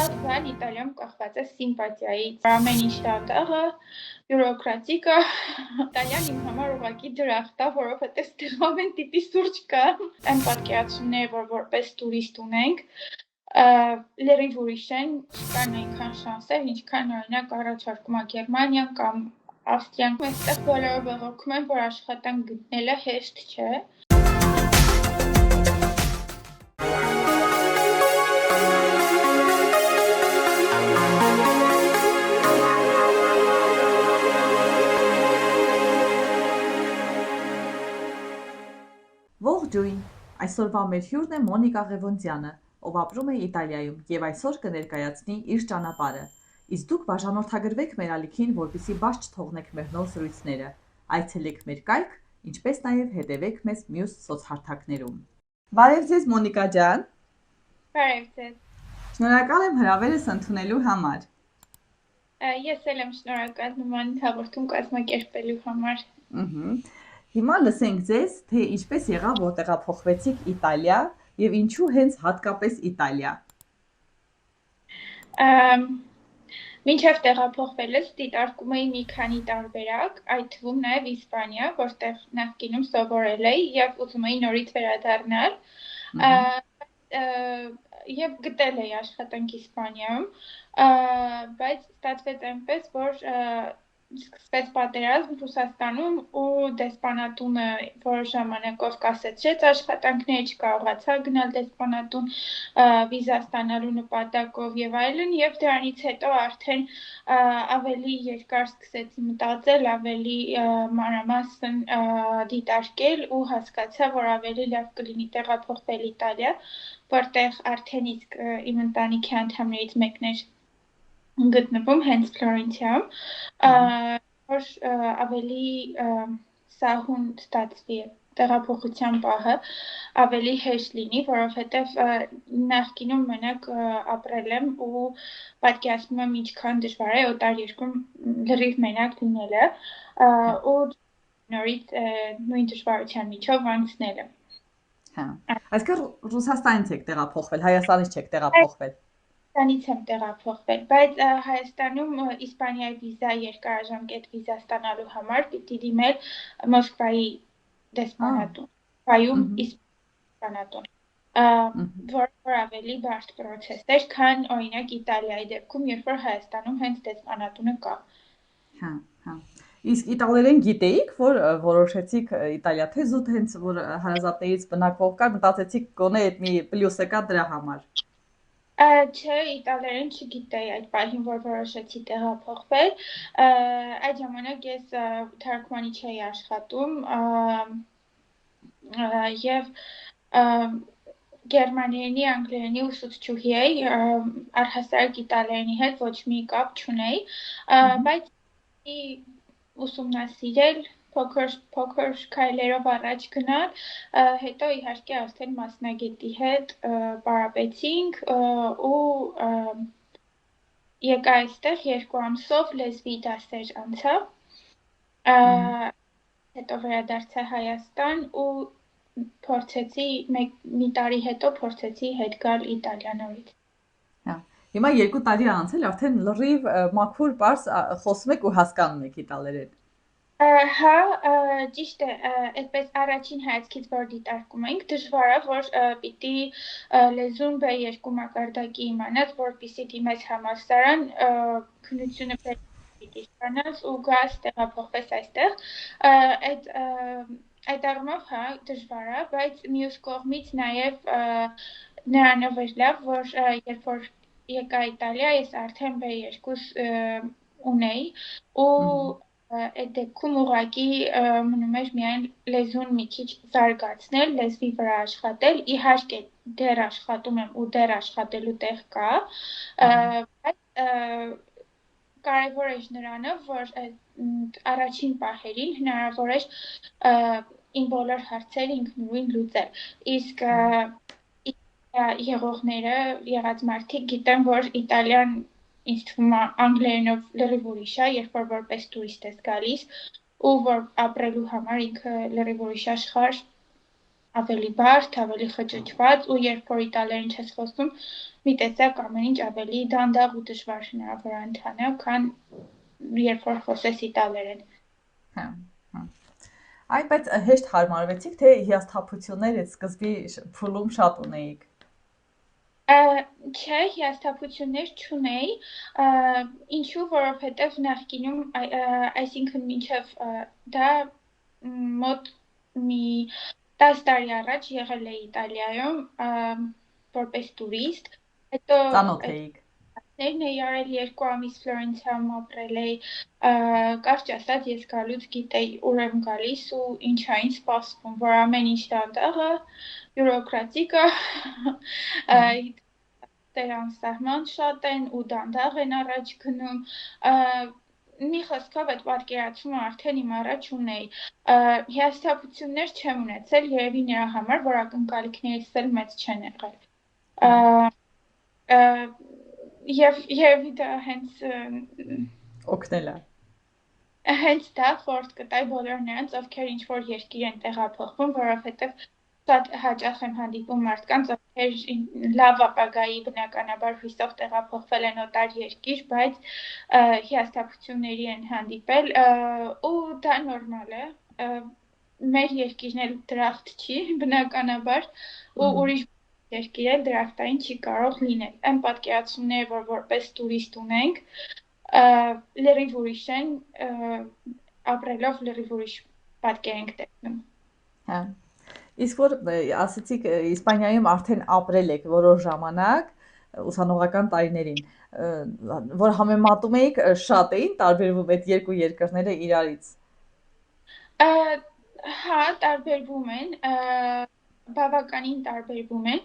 Բան Իտալիայում կախված է սիմպաթիայից, ամեն ինչ դանդաղը, բյուրոկրատիկը, Իտալիան իմ համար ուղղակի դրախտ է, որովհետև ստեղ ամեն տիպի սուրճ կա, այն պատկերացումները, որ որպես տուրիստ ունենք, լրիվ ուրիշ են, չկան այնքան շանսեր, ինչքան օրինակ առաջարկում է Գերմանիան կամ Ավստրիան, այստեղ բոլորը բողոքում են, որ աշխատանք գտնելը հեշտ չէ։ Ողջույն, այսօրվա մեր հյուրն է Մոնիկա Ղևոնդյանը, ով ապրում է Իտալիայում և այսօր կներկայացնի իր ճանապարհը, իսկ դուք բաժանորդագրվեք մեր ալիքին, որպեսզի բաց չթողնեք մեր նոր զրույցները, այցելեք մեր կայք, ինչպես նաև հետևեք մեզ մյուս սոցհարթակներում։ Բարև ձեզ Մոնիկա ջան։ Բարև ձեզ։ Շնորհակալ եմ հրավերս ընդունելու համար։ Ես էլ եմ շնորհակալ նման հաղորդում կազմակերպելու համար։ Հիմա լսենք ձեզ, թե ինչպես եղավ, որ տեղափոխվեցիք Իտալիա և ինչու հենց հատկապես Իտալիա։ Մինչև տեղափոխվելս դիտարկում էի մի քանի տարբերակ, այդ թվում նաև Իսպանիա, որտեղ նախկինում սովորել էի և ուզում էի նորից վերադառնալ, և գտել էի աշխատանք Իսպանիայում, բայց ստացվեց այնպես, որ սկսվեց պատերազմ Ռուսաստանում ու դեսպանատունը որոշ ժամանակով կասեցրեց աշխատանքները, չկարողացա գնալ դեսպանատուն վիզա ստանալու նպատակով եւ այլն, եւ դրանից հետո արդեն ավելի երկար սկսեցի մտածել, ավելի մանրամասն դիտարկել ու հասկացա, որ ավելի լավ կլինի տեղափոխվել Իտալիա, որտեղ արդեն իսկ իմ ընտանիքի անդամներից մեկն էր գտնվում հենց Ֆլորենցիայում, որ ավելի սահուն ստացվի տեղափոխության պահը, ավելի հեշտ լինի, որովհետև նախկինում մենակ ապրել եմ ու պատկերացնում եմ ինչքան դժվար է օտար երկրում լրիվ մենակ լինելը ու նորից նույն դժվարության միջով անցնելը։ Այսքան Ռուսաստանից եք տեղափոխվել, Հայաստանից չեք տեղափոխվել։ Հայաստանից եմ տեղափոխվել, բայց Հայաստանում Իսպանիայի վիզա երկարաժամկետ վիզա ստանալու համար պիտի դիմել Մոսկվայի դեսպանատուն, Մոսկվայում դեսպանատուն, որ ավելի բարդ պրոցես էր, քան օրինակ Իտալիայի դեպքում, երբ որ Հայաստանում հենց դեսպանատունը կա։ Իսկ իտալերեն գիտեիք, որ որոշեցիք Իտալիա, թե զուտ հենց որ հարազատներից բնակվող կար, մտածեցիք գոնե այդ մի պլյուսը կա դրա համար։ Չէ, իտալերեն չգիտեի այդ պահին, որ որոշեցի տեղափոխվել, այդ ժամանակ ես թարգմանիչ էի աշխատում և գերմաներենի, անգլերենի ուսուցչուհի էի, առհասարակ իտալերենի հետ ոչ մի կապ չունեի, բայց ուսումնասիրել, փոքր քայլերով առաջ գնալ, հետո իհարկե արդեն մասնագետի հետ պարապեցինք ու եկա այստեղ 2 ամսով լեզվի դասեր անցա, հետո վերադարձա Հայաստան ու փորձեցի մի տարի հետո փորձեցի հետ գալ Իտալիա նորից։ Հիմա 2 տարի անցել, արդեն լրիվ մաքուր պարզ խոսում եք ու հասկանում եք իտալերեն։ Հա, ճիշտ է, այդպես առաջին հայացքից որ դիտարկում ենք, դժվար է, որ պիտի լեզուն B2 մակարդակի իմանաս, որպեսզի դիմես համալսարան, քննությունը պիտի ստանաս ու գաս տեղափոխվես այստեղ, այդ առումով հա դժվար է, բայց մյուս կողմից նաև նրանով էր լավ, որ երբ որ եկա Իտալիա, ես արդեն B2 ունեի ու այդ դեպքում ուղղակի մնում էր միայն լեզուն մի քիչ զարգացնել, լեզվի վրա աշխատել, իհարկե դեռ աշխատում եմ ու դեռ աշխատելու տեղ կա, բայց կարևոր էր նրանը, որ առաջին պահերին հնարավոր էր իմ բոլոր հարցերը ինքնուրույն լուծել, իսկ եղողները, եղած մարդիկ գիտեն, որ Իտալիան ինձ թվում է անգլերենով լրիվ ուրիշ է, երբ որ որպես տուրիստ ես գալիս ու որ ապրելու համար ինքը լրիվ ուրիշ աշխարհ ավելի բարդ, ավելի խճճված ու երբ որ իտալերեն չես խոսում, մի տեսակ ամեն ինչ ավելի դանդաղ ու դժվար հնարավոր է ընթանա, քան երբ որ խոսես իտալերեն։ Հա, հա։ Այ, բայց հեշտ հարմարվեցիք, թե հիասթափություններ այդ սկզբի փուլում շատ ունեիք։ Չէ, հիասթափություններ չունեի, ինչու, որովհետև նախկինում, այսինքն մինչև դա մոտ մի 10 տարի առաջ եղել է Իտալիայում որպես տուրիստ, հետո Ծանոթ էիք։ Ներն էի արել 2 ամիս Ֆլորենցիայում ապրել էի, կարճ ասած ես գալուց գիտեի ուր եմ գալիս ու ինչ է ինձ սպասվում, որ ամեն ինչ դանդաղ է, բյուրոկրատիկ է, դեր անսահման շատ են ու դանդաղ են առաջ գնում, մի խոսքով այդ պատկերացումը արդեն իմ առաջ ունեի, հիասթափություններ չեմ ունեցել, երևի նրա համար, որ ակնկալիքներս էլ մեծ չեն եղել, և երևի դա հենց Օգնել է։ Հենց դա խորհուրդ կտայի բոլոր նրանց, ովքեր ինչ-որ երկիր են տեղափոխվում, որովհետև շատ հաճախ եմ հանդիպում մարդկանց, ովքեր լավ ապագայի բնականաբար հույսով տեղափոխվել են օտար երկիր, բայց հիասթափությունների են հանդիպել ու դա նորմալ է։ Մեր երկիրն էլ դրախտ չի, բնականաբար, ու ուրիշ երկիր էլ դրախտային չի կարող լինել։ Այն պատկերացումները, որ որպես տուրիստ ունենք, լրիվ ուրիշ են, ապրելով լրիվ ուրիշ պատկեր ենք տեսնում։ Հա։ Իսկ որ ասացիք Իսպանիայում արդեն ապրել եք որոշ ժամանակ, ուսանողական տարիներին, որ համեմատում էիք, շատ էին տարբերվում այդ երկու երկրները իրարից։ Հա, տարբերվում են, բավականին տարբերվում են,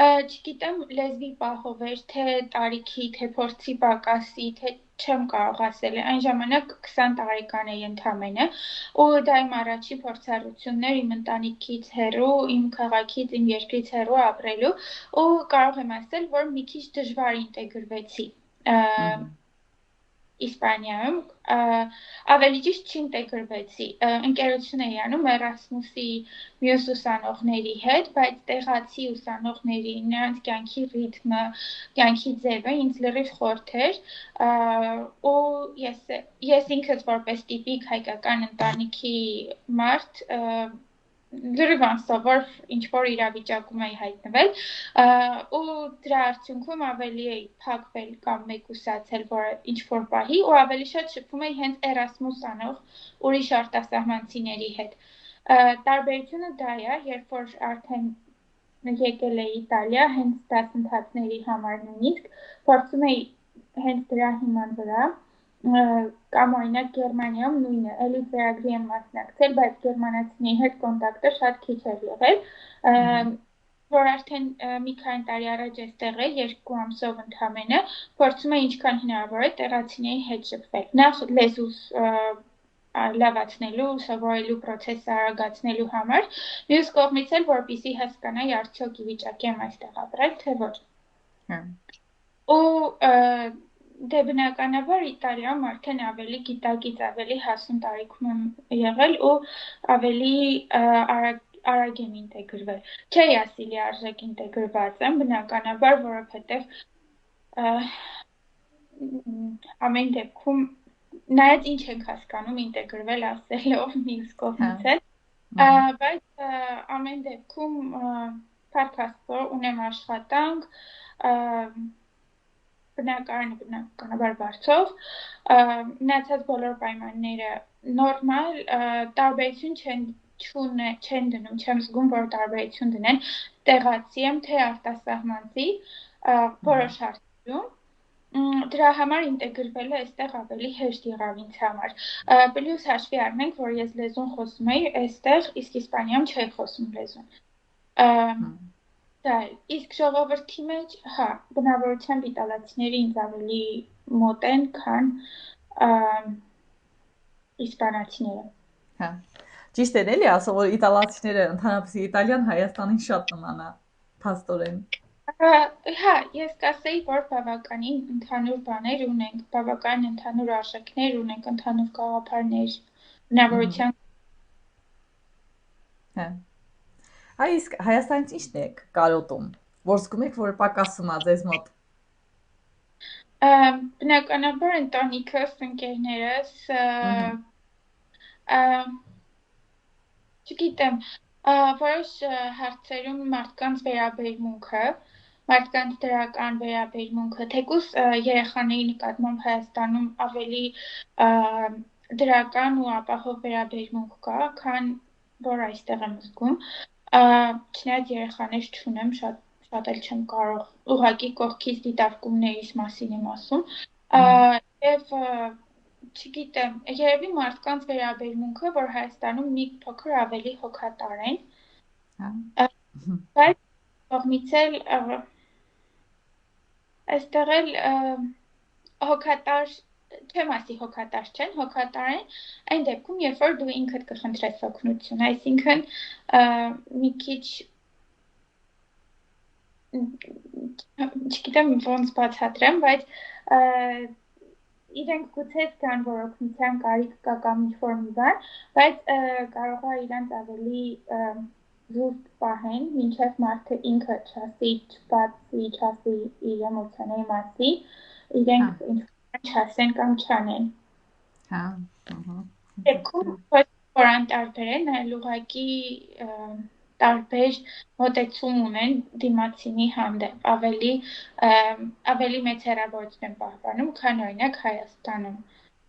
չգիտեմ լեզվի պահով էր, թե տարիքի, թե փորձի պակասի, թե չեմ կարող ասել, այն ժամանակ 20 տարեկան էի ընդամենը, ու դա իմ առաջի փորձառություններ իմ ընտանիքից հեռու, իմ քաղաքից, իմ երկրից հեռու ապրելու, ու կարող եմ ասել, որ մի քիչ դժվար ինտեգրվեցի Իսպանիայում, ավելի ճիշտ չինտեգրվեցի, ընկերություն էի անում Էրասմուսի մյուս ուսանողների հետ, բայց տեղացի ուսանողների, նրանց կյանքի ռիթմը, կյանքի ձևը ինձ լրիվ խորթ էր, ու ես ինքս որպես տիպիկ հայկական ընտանիքի մարդ, լրիվ անսովոր ինչ-որ իրավիճակում էի հայտնվել, ու դրա արդյունքում ավելի էի փակվել կամ մեկուսացել, որ ինչ-որ պահի, ու ավելի շատ շփվում էի հենց Էրասմուս անող ուրիշ արտասահմանցիների հետ։ Տարբերությունը դա է, երբ որ արդեն եկել էի Իտալիա, հենց դասընթացների համար նույնիսկ, փորձում էի հենց դրա հիման վրա, կամ օրինակ Գերմանիայում նույնը, էլի ծրագրի եմ մասնակցել, բայց գերմանացիների հետ կոնտակտը շատ քիչ էր եղել, որ արդեն մի քանի տարի առաջ էստեղ է, 2 ամսով ընդամենը, փորձում էի ինչքան հնարավոր է տեղացիների հետ շփվել։ Նախ լեզուս լավացնելու, սովորելու պրոցեսը արագացնելու համար, մյուս կողմից էլ որպեսզի հասկանայի արդյոք ի վիճակի եմ այստեղ ապրել, թե ոչ։ Ու դե բնականաբար Իտալիայում արդեն ավելի գիտակից, ավելի հասուն տարիքում եմ եղել ու ավելի արագ եմ ինտեգրվել։ Չէի ասի լիարժեք ինտեգրված եմ, բնականաբար, որովհետև ամեն դեպքում նայած ինչ ենք հասկանում ինտեգրվել ասելով մյուս կողմից էլ, բայց ամեն դեպքում փառք Աստծո ունեմ աշխատանք, բնականաբար բարձով, մնացած բոլոր պայմանները նորմալ, տարբերություն չեն դնում, չեմ զգում, որ տարբերություն դնեն, տեղացի եմ, թե արտասահմանցի, որոշ հարցերում, դրա համար ինտեգրվելը այստեղ ավելի հեշտ եղավ ինձ համար, պլյուս հաշվի առնենք, որ ես լեզուն խոսում էի այստեղ, իսկ Իսպանիայում չէի խոսում լեզուն, դա է, իսկ ժողովրդի մեջ, հա, բնավորությամբ իտալացիները ինձ ավելի մոտ են, քան իսպանացիները։ Հա, ճիշտ է էլի ասում, որ իտալացիները ընդհանրապես Իտալիան Հայաստանին շատ նման է, փաստորեն։ Հա, ես կասեի, որ բավականին ընդհանուր բաներ ունենք, բավական ընդհանուր արժեքներ ունենք, ընդհանուր գաղափարներ, բնավորության։ Հա։ Հայ իսկ Հայաստանից ի՞նչն եք կարոտում, որ զգում եք, որ պակասում է ձեզ մոտ։ Բնականաբար ընտանիքս, ընկերներս, Ըհը, ա, չգիտեմ, որոշ հարցերում մարդկանց վերաբերմունքը, մարդկանց դրական վերաբերմունքը, թեկուզ երեխաների նկատմամբ Հայաստանում ավելի ա, դրական ու ապահով վերաբերմունք կա, քան որ այստեղ եմ զգում։ Չնայած երեխաներ չունեմ, շատ էլ չեմ կարող ուղղակի կողքից դիտարկումներիս մասին եմ ասում։ ըհը, Եվ չգիտեմ, երևի մարդկանց վերաբերմունքը, որ Հայաստանում մի փոքր ավելի հոգատար են, հա։ ա, բայց կողմից էլ այստեղ էլ հոգատար չեմ ասի հոգատար չեն, հոգատար են այն դեպքում, երբ որ դու ինքդ կխնդրես օգնություն, այսինքն մի քիչ չգիտեմ ոնց բացատրեմ, բայց իրենք գուցե զգան, որ օգնության կարիք կա կամ ինչ-որ մի բան, բայց կարող է իրենց ավելի զուսպ պահեն, մինչև մարդը ինքը չասի, չբացի, չասի իր էմոցիաների մասին, Հա, իրենք ինչ-որ չասեն կամ չանեն։ հա, ըհը, Դեպքում հետաքրքիր։ ոչ որ անտարբեր են, այլ ուղղակի տարբեր մոտեցում ունեն դիմացինի հանդեպ, ավելի մեծ հեռավորություն են պահպանում, քան օրինակ Հայաստանում։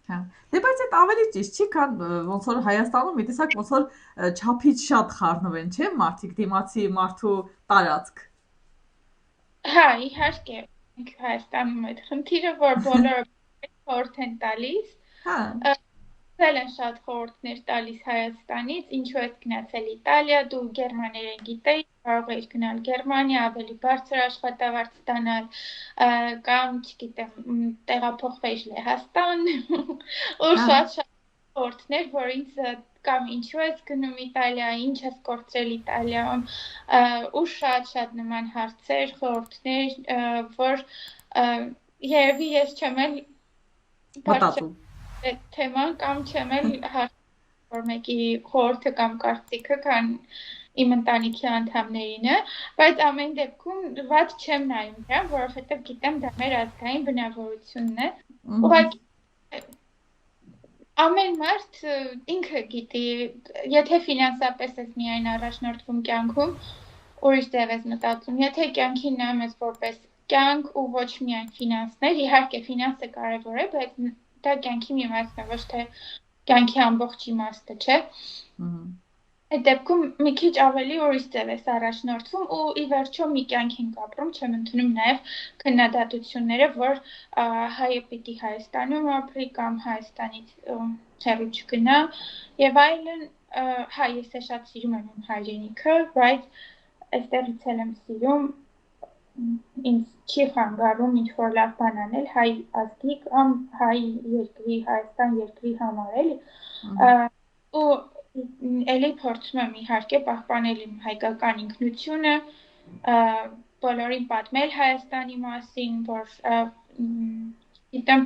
Հա։ Դե բայց այդ ավելի ճիշտ չի, քան ոնց որ Հայաստանում մի տեսակ ոնց որ չափից շատ խառնվում են, չէ՞, մարդիկ դիմացի մարդու տարածք։ Հա, իհարկե, մենք Հայաստանում այդ խնդիրը, որ բոլորը խորհուրդ են տալիս, Հա, Ցել են շատ խորհուրդներ տալիս Հայաստանից, ինչու ես գնացել Իտալիա, դու գերմաներեն գիտեի, կարող էիր գնալ Գերմանիա, ավելի բարձր աշխատավարձ ստանալ, կամ, չգիտեմ, տեղափոխվեիր Լեհաստան, ու հա, շատ խորհուրդներ, որ ինձ կամ ինչու ես գնում Իտալիա, ինչ ես կորցրել Իտալիայում, ու շատ նման հարցեր, խորհուրդներ, որ երևի ես չեմ էլ բարձր մտածում։ թեման կամ չեմ էլ որ մեկի խորհուրդը կամ կարծիքը, քան իմ ընտանիքի անդամներինը, բայց ամեն դեպքում վատ չեմ նայում դրան, որովհետև գիտեմ դա մեր ազգային բնավորությունն է։ Ըհը, Ուղղակի ամեն մարդ ինքը գիտի, եթե ֆինանսապես ես միայն առաջնորդվում կյանքում, ուրիշ ձև ես մտածում, եթե կյանքին նայում ես որպես կյանք ու ոչ միայն ֆինանսներ, իհարկե ֆինանսը կարևոր է, բայց դա կյանքի մի մասն է, ոչ թե կյանքի ամբողջ իմաստը, չէ։ ըհը, Այդ դեպքում մի քիչ ավելի ուրիշ ձև ես առաջնորդվում ու ի վերջո մի կյանք ենք ապրում, չեմ ընդունում նաև քննադատությունները, որ հայը պիտի Հայաստանում ապրի կամ Հայաստանից հեռու չգնա եւ այլն, հա, ես է շատ սիրում եմ իմ հայրենիքը, բայց այստեղից էլ եմ սիրում ինձ չի խանգարում ինչ-որ լավ բան անել հայ ազգի կամ հայ երկրի, Հայաստան երկրի համար էլի։ ըհը, Ու էլի փորձում եմ իհարկե պահպանել իմ հայկական ինքնությունը, բոլորին պատմել Հայաստանի մասին, որ գիտեմ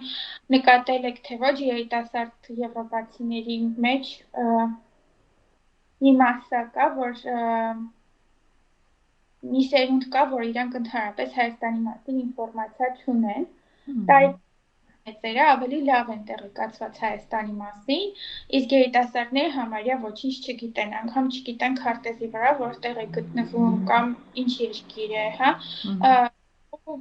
նկատել եք թե ոչ երիտասարդ եվրոպացիների մեջ մի մասսա կա, որ մի սերունդ կա, որ իրանք ընդհանրապես Հայաստանի մասին ինֆորմացիա չունեն։ ըհը, Տարիքները ավելի լավ են տեղեկացված Հայաստանի մասին, իսկ երիտասարդները համարյա ոչինչ չգիտեն, անգամ չգիտեն քարտեզի վրա որտեղ է գտնվում կամ ինչ երկիր է, հա։ ըհը, Ու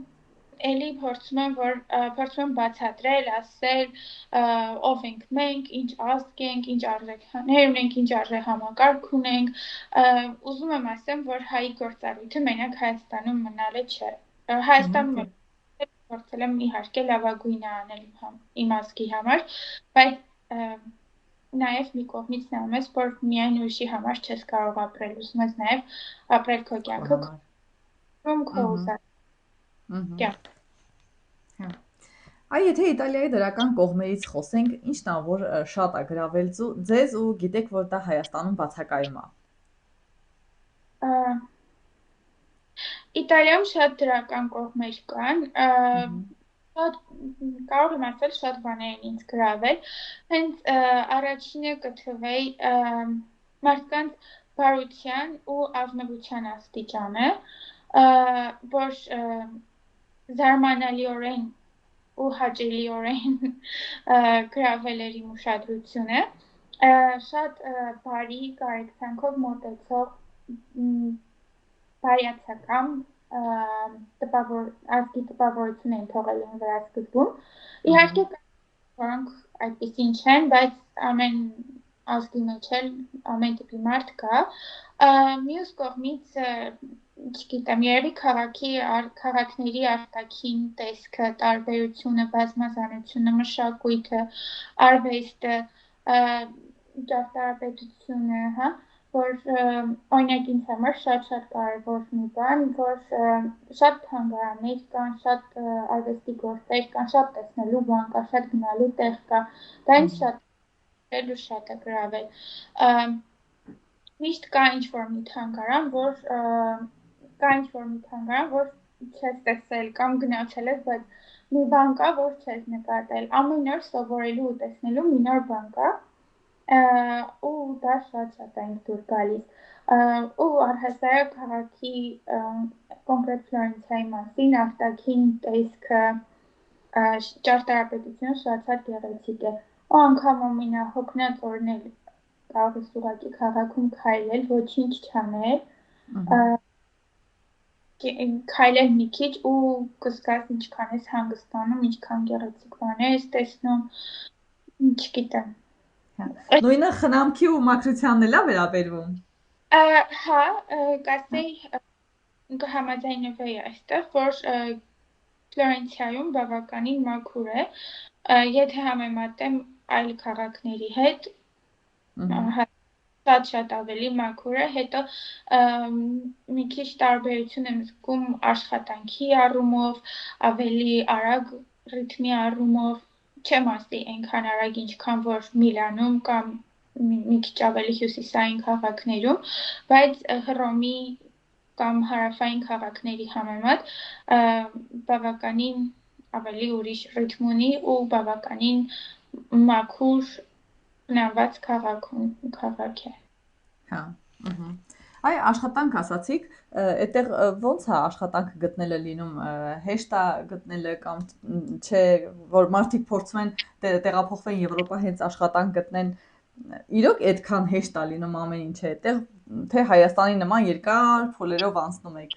էլի փորձում եմ բացատրել, ասել, ով ենք մենք, ինչ ազգ ենք, ինչ արժեքներ ունենք, ինչ արժեհամակարգ ունենք, ուզում եմ ասեմ, որ հայի գործառույթը մենակ Հայաստանում մնալը չէ։ Հայաստանում իհարկե։ փորձել եմ իհարկե լավագույնը անել իմ ազգի համար, բայց նաև մի կողմից նայում ես, որ միայն ուրիշի համար չես կարող ապրել, ուզում ես նաև ապրել քո Քո կյանքը, համար։ քո Ըհը, ուզած ըհը, կյանք։ հա։ Այ եթե Իտալիայի դրական կողմերից խոսենք, ի՞նչն ա որ շատ ա գրավել ձեզ ու գիտեք, որ դա Հայաստանում բացակայում ա։ Իտալիայում շատ դրական կողմեր կան, Ըհը, շատ կարող եմ ասել շատ բաներ են ինձ գրավել։ Հենց առաջինը կթվեի մարդկանց բարության ու ազնվության աստիճանը, որ զարմանալիորեն ու հաճելիորեն գրավել էր իմ ուշադրությունը, շատ բարի կարեկցանքով մոտեցող բարյացակամ ազգի տպավորություն են թողել են վրա սկզբում։ Իհարկե որոնք այդպեսին չեն, բայց ամեն ազգի մեջ էլ ամեն տիպի մարդ կա։ Մյուս կողմից, չգիտեմ, երևի քաղաքների արտաքին տեսքը, տարբերությունը, բազմազանությունը, մշակույթը, արվեստը, ճարտարապետությունը, հա, որ օրինակ ինձ համար շատ կարևոր մի բան, որ շատ թանգարաններ կան, շատ արվեստի գործեր կան, շատ տեսնելու բան կա, շատ գնալու տեղ կա, դա ինձ շատ ու շատ է գրավել։ Միշտ կա ինչ-որ մի թանգարան, որ չես տեսել կամ գնացել ես, բայց մի բան կա, որ չես նկատել։ Ամեն օր սովորելու ու տեսնելու մի նոր բան կա, ու դա շատ է ինձ դուր գալիս։ Ու առհասարակ քաղաքի կոնկրետ Ֆլորենցիայի մասին արտաքին տեսքը, ճարտարապետությունը շատ գեղեցիկ է։ Ու անգամ ամենահոգնած օրն էլ կարող ես ուղղակի քաղաքում քայլել, ոչինչ չանել, քայլել մի քիչ ու կզգաս ինչքան ես հանգստանում, ինչքան գեղեցիկ բաներ ես տեսնում, չգիտեմ։ Նույնը խնամքի ու մաքրությանն էլ է վերաբերվում։ Հա, կասեի կհամաձայնվեի այստեղ, որ Ֆլորենցիայում բավականին մաքուր է, եթե համեմատեմ այլ քաղաքների հետ, շատ ավելի մաքուր է, հետո մի քիչ տարբերություն եմ զգում աշխատանքի առումով, ավելի արագ ռիթմի առումով, չեմ ասի այնքան արագ, ինչքան որ Միլանում կամ մի քիչ ավելի հյուսիսային քաղաքներում, բայց Հռոմի կամ հարավային քաղաքների համեմատ բավականին ավելի ուրիշ ռիթմ ունի ու բավականին մաքուր նամված քաղաք է։ Հա, այ աշխատանք ասացիք, այդտեղ ոնց է աշխատանք գտնելը լինում, հեշտ է գտնելը կամ չէ, որ մարդիկ փորձում են տեղափոխվեն Եվրոպա հենց աշխատանք գտնեն, իրոք այդքան հեշտ է լինում ամեն ինչը այդտեղ, թե Հայաստանի նման երկար փուլերով անցնում եք։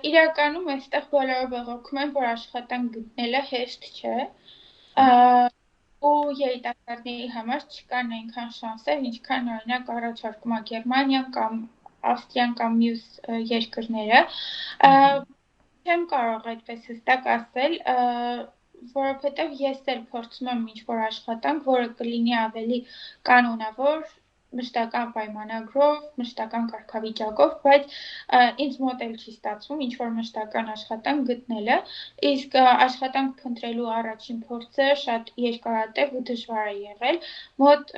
Իրականում այստեղ բոլորը բողոքում են, որ աշխատանք գտնելը հեշտ չէ, ու երիտասարդների համար չկան այնքան շանսեր, ինչքան օրինակ առաջարկում է Գերմանիան կամ Ավստրիան կամ մյուս երկրները։ Չեմ կարող այդպես հստակ ասել, որովհետև ես էլ փորձում եմ ինչ-որ աշխատանք, որը կլինի ավելի կանոնավոր, մշտական պայմանագրով, մշտական կարգավիճակով, բայց ինձ մոտ էլ չի ստացվում ինչ-որ մշտական աշխատանք գտնելը, իսկ աշխատանք փնտրելու առաջին փորձը շատ երկարատև ու դժվար է եղել, մոտ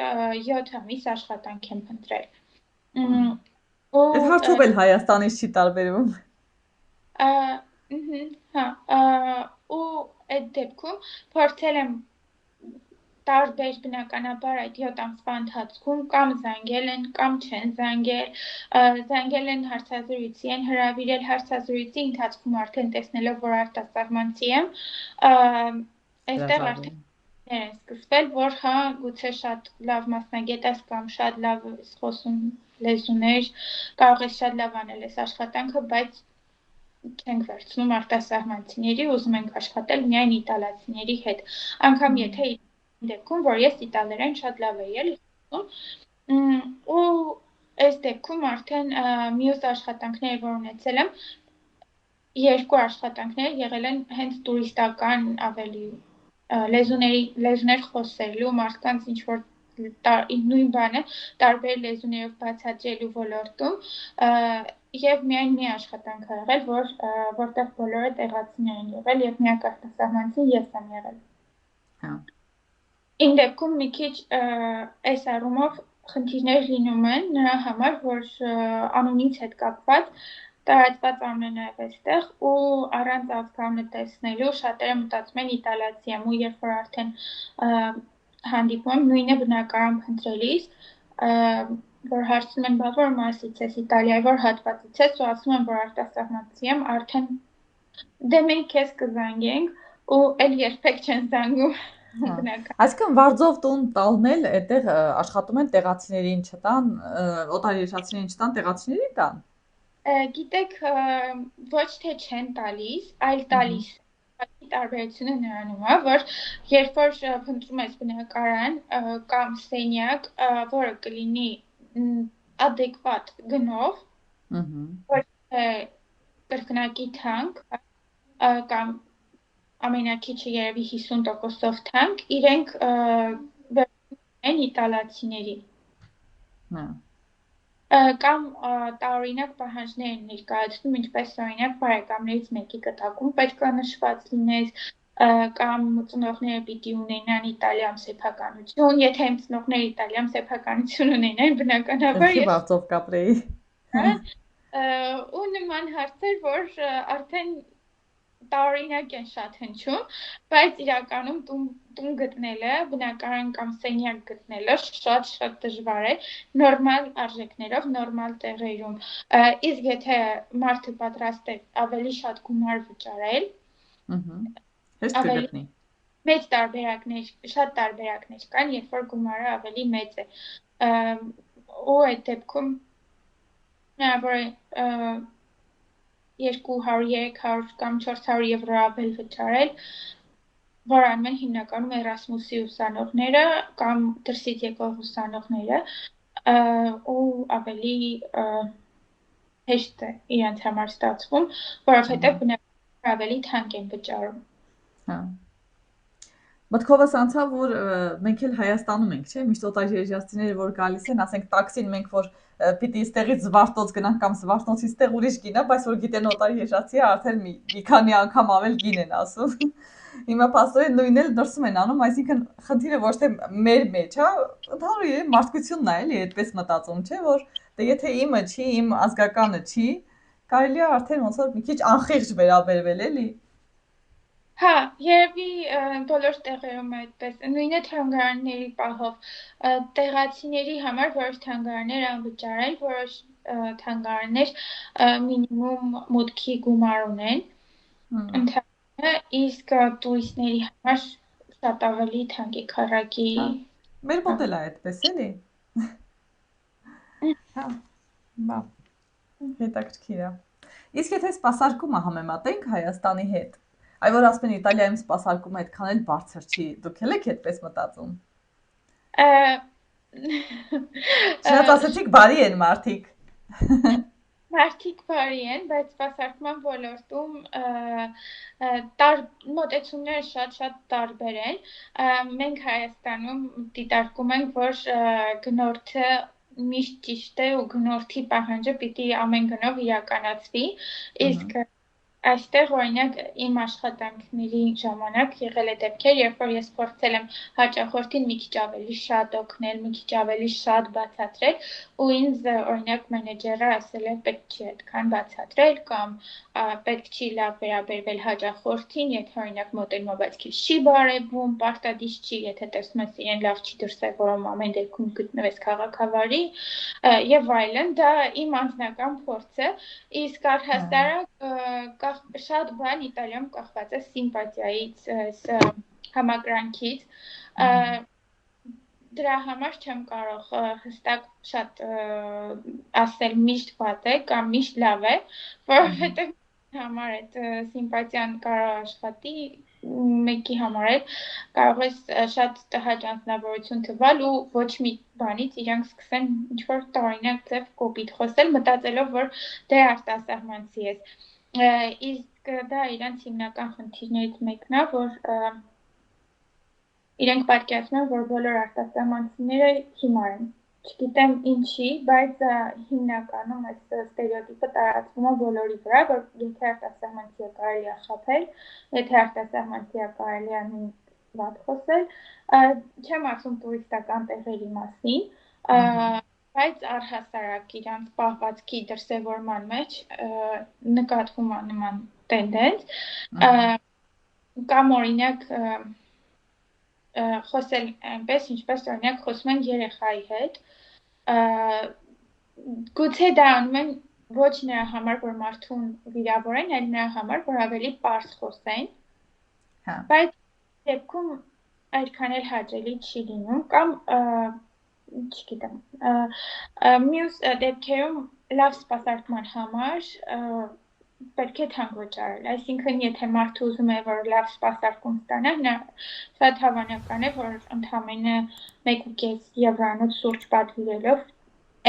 7 ամիս աշխատանք եմ փնտրել։ Այդ հարցով էլ Հայաստանից չի տարբերվում։ Հա, ու այդ դեպքում փորձել եմ տարբեր բնականաբար այդ 7 ամսվա ընթացքում կամ զանգել են, կամ չեն զանգել են հարցազրույցի են հրավիրել, հարցազրույցի ընթացքում արդեն տեսնելով, որ արտասահմանցի եմ, այստեղ արդեն են սկսվել, որ հա, գուցե շատ լավ մասնագետ ես կամ շատ լավ ես խոսում լեզուներ, կարող ես շատ լավ անել ես աշխատանքը, բայց չենք վերցնում արտասահմանցիների, ուզում ենք աշխատել միայն իտալացիների հետ, անգամ եթե դեպքում, որ ես իտալերեն շատ լավ էի էլի խոսում, ու այս դեպքում արդեն մյուս աշխատանքները, որ ունեցել եմ, 2 աշխատանքներ եղել են հենց տուրիստական ավելի լեզուներ խոսելու, մարդկանց ինչ-որ նույն բանը տարբեր լեզուներով բացատրելու ոլորտում, եւ միայն մի աշխատանք ա եղել, որտեղ բոլորը տեղացիներ են եղել եւ միակ արտասահմանցին ես եմ եղել։ Հա։ Իմ դեպքում մի քիչ այս առումով խնդիրներ լինում են նրա համար, որ անունից հետ կապված տարածված անունը է այստեղ ու առանց ազգանունը տեսնելու շատերը մտածում են իտալացի եմ ու երբ որ արդեն հանդիպում եմ նույնը բնակարան փնտրելիս որ հարցնում են, բա որ մասից ես Իտալիայի, որ հատվածից ես, ու ասում են, որ արտասահմանցի եմ, արդեն դե մենք քեզ կզանգենք, ու էլ երբեք չեն զանգում բնական։ Այսինքն վարձով տուն տալն էլ այդտեղ աշխատում են տեղացիներին չտան, օտարերկրացիներին չտան, տեղացիներին տան։ Գիտեք, ոչ թե չեն տալիս, այլ տալիս։ Տարբերությունը նրանում է, որ երբ որ փնտրում ես բնակարան կամ սենյակ, որը կլինի adekvat գնով, ոչ թե կրկնակի թանկ, կամ ամենակիչը երևի 50%-ով թանկ, իրենք վերցնում են իտալացիների։ Կամ տարօրինակ պահանջներ են ներկայացնում, ինչպես օրինակ բարեկամներից մեկի կտակում պետք է նշված լիներ, կամ ծնողները պիտի ունենան իտալիան սեփականություն, եթե իմ ծնողները իտալիան սեփականություն ունենան, բնականաբար ես վարձով կապրեի։ Ու նման հարցեր, որ արդեն տարօրինակ են շատ հնչում, բայց իրականում տուն գտնելը, բնակարան կամ սենյակ գտնելը շատ դժվար է, նորմալ արժեքներով, նորմալ տեղերում։ Իսկ եթե մարդը պատրաստ է ավելի շատ գումար վճարել, հեշտ կգտնի։ Մեծ տարբերակներ, շատ տարբերակներ կան, երբ որ գումարը ավելի մեծ է։ Ու այդ դեպքում հնարավոր է 200-300 կամ 400 եվրո ավել վճարել, որ անում են հիմնականում Էրասմուսի ուսանողները կամ դրսից եկող ուսանողները, ու ավելի հեշտ է իրենց համար ստացվում, որովհետև բնակարանը ավելի թանկ են վճարում։ Մտքովս անցավ, որ մենք էլ Հայաստանում ենք, չէ՞, միշտ օտարերկրացիները որ գալիս են, ասենք տաքսին մենք որ պիտի այստեղից Զվարթնոց գնանք կամ Զվարթնոցից այստեղ ուրիշ գինա, բայց որ գիտեն օտարերկրացի արդեն մի քանի անգամ ավել գին են ասում։ Հիմա փաստորեն նույնն էլ դրսում են անում, այսինքն խնդիրը ոչ թե մեր մեջ, հա, ընդհանուր մարդկությունն է, էլի, այդպես մտածում, չէ՞, որ դե եթե իմը չի, իմ ազգականը չի, կարելի է արդեն ոնց որ մի քիչ անխիղճ վերաբերվել, էլի։ Հա, երևի բոլոր տեղերում է այդպես, նույնը թանգարանների պահով, տեղացիների համար որոշ թանգարաններ անվճարել, որոշ թանգարաններ մինիմում մուտքի գումար ունեն, ընդհանրապես, իսկ տուրիստների համար շատ ավելի թանկ է քառակի։ Մեր մոտ էլ է այդպես, էլի։ Հա, բա, հետաքրքիր է։ Իսկ եթե սպասարկումը համեմատենք Հայաստանի հետ, այ որ ասում են Իտալիայում սպասարկումը այդքան էլ բարձր չի, դուք էլ եք այդպես մտածում։ Չնայած ասեցիք բարի են մարդիկ։ Մարդիկ բարի են, բայց սպասարկման ոլորտում մոտեցումները շատ տարբեր են։ Մենք Հայաստանում դիտարկում ենք, որ գնորդը միշտ ճիշտ է ու գնորդի պահանջը պիտի ամեն գնով իրականացվի, իսկ այստեղ օրինակ իմ աշխատանքների ժամանակ եղել է դեպքեր, երբ որ ես փորձել եմ հաճախորդին մի քիչ ավելի շատ օգնել, մի քիչ ավելի շատ բացատրել, ու ինձ օրինակ մենեջերը ասել է պետք չի այդքան բացատրել կամ պետք չի լավ վերաբերվել հաճախորդին, եթե օրինակ մոտենում բայց քեզ չի բարևում, պարտադիր չի, եթե տեսնում ես իրեն լավ չի դրսևորում, ամեն դեպքում գտնվես քաղաքավարի եւ այլն, դա իմ անձնական փորձը, իսկ առհասարակ շատ բան Իտալիայում կախված է սիմպաթիայից, համակրանքից, դրա համար չեմ կարող հստակ շատ ասել միշտ վատ է կամ միշտ լավ է, որովհետև համար այդ սիմպաթիան կարող աշխատի, մեկի համար էլ կարող ես շատ տհաճ անձնավորություն թվալ ու ոչ մի բանից իրանք սկսեն ինչ-որ տարօրինակ ձև կոպիտ խոսել, մտածելով, որ դե արտասահմանցի ես։ Իսկ դա իրանց հիմնական խնդիրներից մեկն է, որ իրենք պատկերացնում են, որ բոլոր արտասահմանցիները հիմար են։ Չգիտեմ ինչի, բայց հիմնականում այս ստերեոտիպը տարածվում է բոլորի վրա, որ եթե արտասահմանցի է կարելի է խաբել, եթե արտասահմանցի է կարելի է նույն վատ խոսել, չեմ ասում տուրիստական տեղերի մասին, բայց առհասարակ իրանց պահվածքի դրսևորման մեջ նկատվում է նման տենդենց, կամ օրինակ խոսել այնպես, ինչպես օրինակ խոսում են երեխայի հետ, Գուցե դա անում են ոչ նրա համար, որ մարդուն վիրավորեն, այլ նրա համար, որ ավելի պարզ խոսեն, բայց դեպքում այդքան էլ հաճելի չի լինում, կամ չգիտեմ, մյուս դեպքերում լավ սպասարկման համար պետք է թանկ վճարել, այսինքն եթե մարդը ուզում է, որ լավ սպասարկում ստանա, շատ հավանական է, որ ընդամենը 1.5 եվրանոց սուրճ պատվիրելով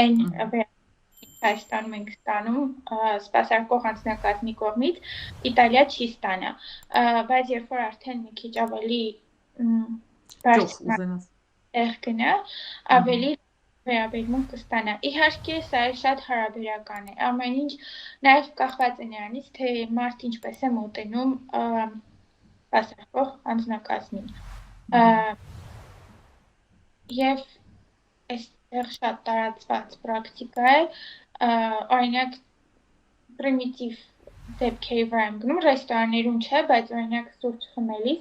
այն Հայաստանում ենք ստանում սպասարկող անձնակազմի կողմից, Իտալիա չի ստանա, բայց երբ որ արդեն մի քիչ ավելի բարձր գնա, ավելի վերաբերմունք կստանա։ Իհարկե, սա շատ հարաբերական է։ Ամեն ինչ նաև կախված է նրանից, թե մարդ ինչպես է մոտենում սպասարկող անձնակազմին։ Եվ այստեղ շատ տարածված պրակտիկա է, օրինակ պրիմիտիվ դեպքերի վրա եմ գնում, ռեստորաններում չէ, բայց օրինակ սուրճ խմելիս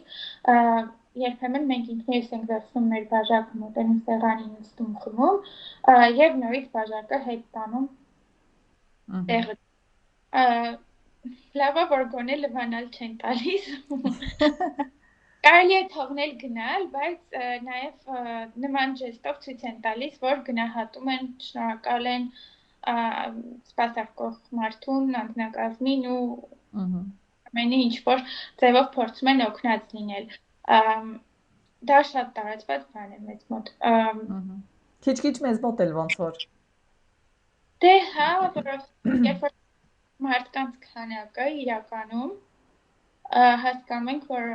երբեմն մենք ինքներս ենք վերցնում մեր բաժակը, մոտենում սեղանին, նստում խմում եւ նորից բաժակը հետ տանում տեղը։ Լավա որ գոնե լվանալ չեն տալիս։ Կարելի է թողնել գնալ, բայց նաև նման ժեստով ցույց են տալիս, որ գնահատում են, շնորհակալ են սպասարկող մարդուն, անձնակազմին ու ամենի ինչ որ ձևով փորձում են օգնած լինել։ Դա շատ տարածված բան է մեզ մոտ։ Քիչ-քիչ մեզ մոտ էլ ոնց որ։ Դե հա, երբ որ մարդկանց քանակը իրականում հասկանում ենք, որ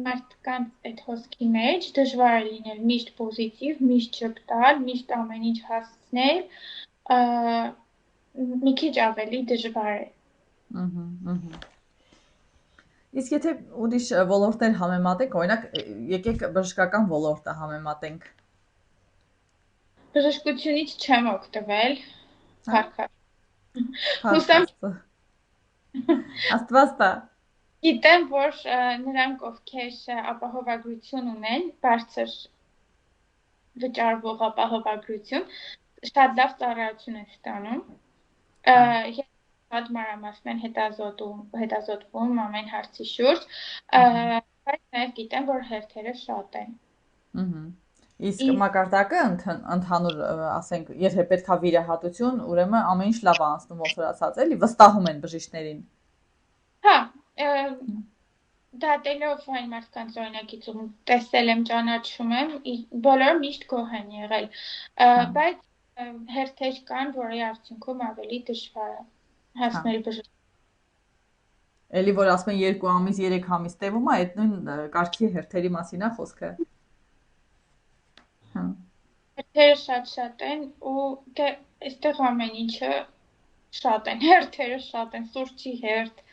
մարդկանց այդ հոսքի մեջ դժվար է լինել միշտ պոզիտիվ, միշտ ճպտալ, միշտ ամեն ինչ հասցնել, մի քիչ ավելի դժվար է։ Իսկ եթե ուրիշ ոլորտներ համեմատենք, օրինակ եկեք բժշկական ոլորտը համեմատենք։ Բժշկությունից չեմ օգտվել, փառք Աստված տա։ Գիտեմ, որ նրանք, ովքեր ապահովագրություն ունեն, բարձր վճարվող ապահովագրություն, շատ լավ ծառայություն են ստանում։ Շատ մանրամասն են հետազոտվում ամեն հարցի շուրջ, բայց նաև գիտեմ, որ հերթերը շատ են։ Իսկ մակարդակը ընդհանուր, ասենք, եթե պետքա վիրահատություն, ուրեմն ամեն ինչ լավ է անցնում, ոնց որ ասած, էլի վստահում են բժիշկներին։ Հա, դատելով այն մարդկանց օրինակից ում տեսել եմ, ճանաչում եմ, բոլորը միշտ գոհ են եղել, բայց հերթեր կան, որի արդյունքում ավելի դժվար է հասնել բժշկի։ Էլի որ ասում են 2 ամիս, 3 ամիս տևում է, այդ նույն կարգի հերթերի մասին է խոսքը։ Հերթերը շատ են ու դե այստեղ ամեն ինչը շատ են, հերթերը շատ են, սուրճի հերթ,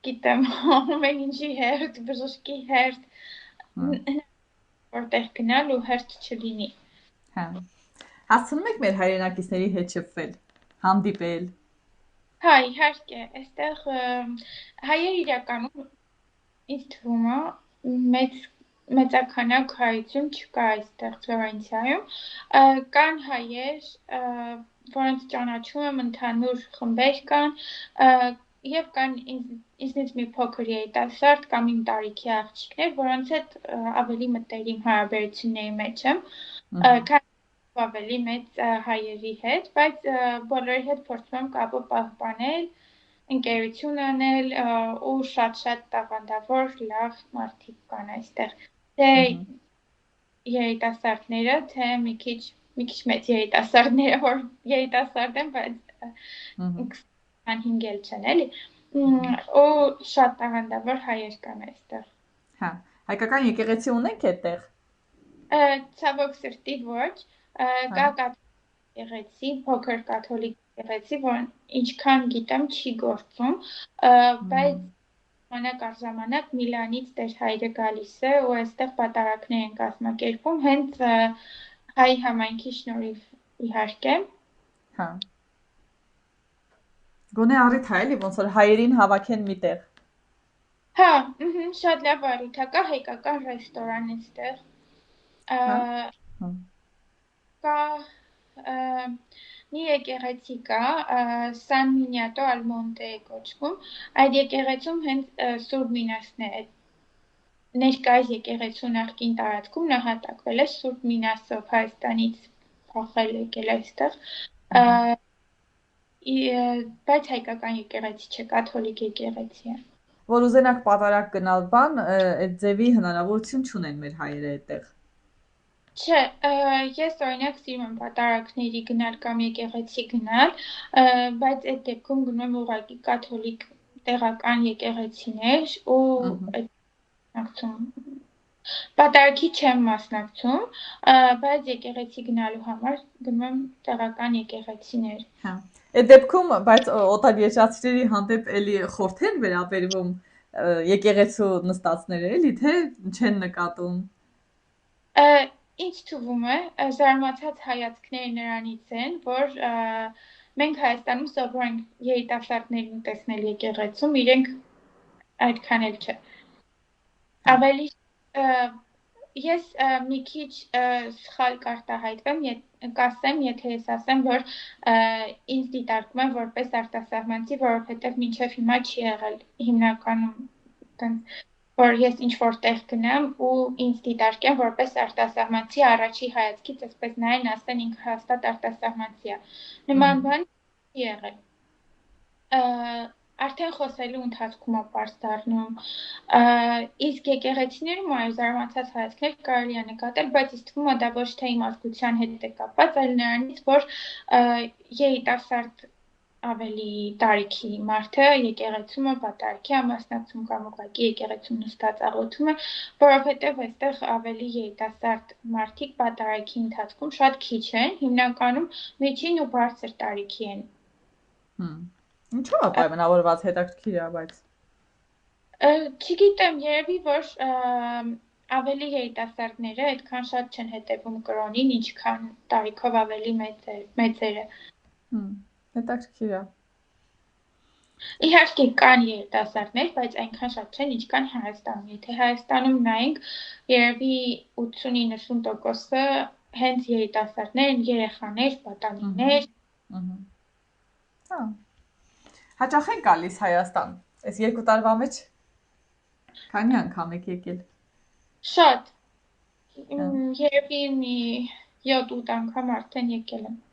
գիտեմ, ամեն ինչի հերթ, բժշկի հերթ, որտեղ գնալ ու հերթ չլինի։ Հասցնում եք մեր հայրենակիցների հետ շփվել, հանդիպել։ Հա, իհարկե, այստեղ հայեր իրականում ինձ թվում է մեծականակ հայություն չկա այստեղ Ֆլորենցիայում, կան հայեր, որոնց ճանաչում եմ, ընդհանուր խմբեր կան, եւ կան ինձնից մի փոքր երիտասարդ կամ իմ տարիքի աղջիկներ, որոնց հետ ավելի մտերիմ հարաբերությունների մեջ եմ, քան ավելի մեծ հայերի հետ, բայց բոլորի հետ փորձում եմ կապը պահպանել, ընկերություն անել ու շատ տաղանդավոր լավ մարդիկ կան այստեղ։ Թե երիտասարդները, թե մի քիչ մեծ երիտասարդները, որ երիտասարդ են, բայց 25 էլ չեն, էլի։ Ու շատ տաղանդավոր հայեր կան այստեղ։ Հա, հայկական եկեղեցի ունենք այդտեղ։ Ցավոք սրտի ոչ, կա կաթոլիկ եկեղեցի, փոքր կաթոլիկ եկեղեցի, որն ինչքան գիտեմ չի գործում, բայց ժամանակ առ ժամանակ Միլանից Տեր հայրը գալիս է ու այստեղ պատարակներ են կազմակերպում, հենց հայ համայնքի շնորհիվ իհարկե։ Հա։ Գոնե առիթ է, էլի, ոնց որ հայերին հավաքեն միտեղ։ Հա, շատ լավ առիթ է, կա հայկական ռեստորան այստեղ։ Կա մի եկեղեցի կա, San Miniato al Monte է կոչվում, այդ եկեղեցում հենց Սուրբ Մինասն է, ներկայիս եկեղեցու նախկին տարածքում նահատակվել է Սուրբ Մինասով Հայաստանից փախել եկել այստեղ, բայց հայկական եկեղեցի չէ, կաթոլիկ եկեղեցի է։ Որ ուզենակ պատարակ գնալ բան, այդ ձևի հնարավորություն չունեն մեր հայերը այդտեղ։ Չէ, ես օրինակ սիրում եմ պատարակների գնալ կամ եկեղեցի գնալ, բայց այդ դեպքում գնում եմ ուղղակի կաթոլիկ տեղական եկեղեցիներ ու պատարակի չեմ մասնակցում, բայց եկեղեցի գնալու համար գնում եմ տեղական եկեղեցիներ։ Հա։ Այդ դեպքում, բայց օտարերկրացիների հանդեպ էլի խորթ են վերաբերվում եկեղեցու նստածները, էլի թե չեն նկատում։ Ինչ թվում է, զարմացած հայացքները նրանից են, որ մենք Հայաստանում սովոր ենք երիտասարդներին տեսնել եկեղեցում, իրենք այդքան էլ չէ։ Ավելի ես մի քիչ սխալ կարտահայտվեմ, կասեմ, եթե ես ասեմ, որ ինձ դիտարկում են որպես արտասահմանցի, որովհետև մինչև հիմա չի եղել հիմնականում որ ես ինչ-որ տեղ գնամ ու ինձ դիտարկեն որպես արտասահմանցի առաջի հայացքից, այսպես նայեն, ասեն ինքը հաստատ արտասահմանցի է։ Նման բան չի եղել։ Արդեն խոսելու ընթացքում է պարզ դառնում։ Իսկ եկեղեցիներում այո զարմացած հայացքներ կարելի է նկատել, բայց ինձ թվում է դա ոչ թե իմ ազգության հետ է կապված, այլ նրանից, որ երիտասարդ ավելի տարիքի մարդը եկեղեցում է պատարակի է մասնակցում կամ ուղղակի եկեղեցում նստած աղոթում է, որովհետև այստեղ ավելի երիտասարդ մարդիկ պատարակի ընթացքում շատ քիչ են, հիմնականում միջին ու բարձր տարիքի են։ Ինչու՞ է պայմանավորված, հետաքրքիր է, բայց չգիտեմ, երևի որ ավելի երիտասարդները այդքան շատ չեն հետևում կրոնին, ինչքան տարիքով ավելի մեծերը։ Հետաքրքիր է։ Իհարկե կան երիտասարդներ, բայց այնքան շատ չեն, ինչքան Հայաստանում։ Եթե Հայաստանում նայենք, երևի 80-90%-ը հենց երիտասարդներ են, երեխաներ, պատանիներ։ Հա։ Հաճախ են գալիս Հայաստան։ Այս 2 տարվա մեջ քանի անգամ եք եկել։ Շատ։ Երևի մի 7-8 անգամ արդեն եկել եմ։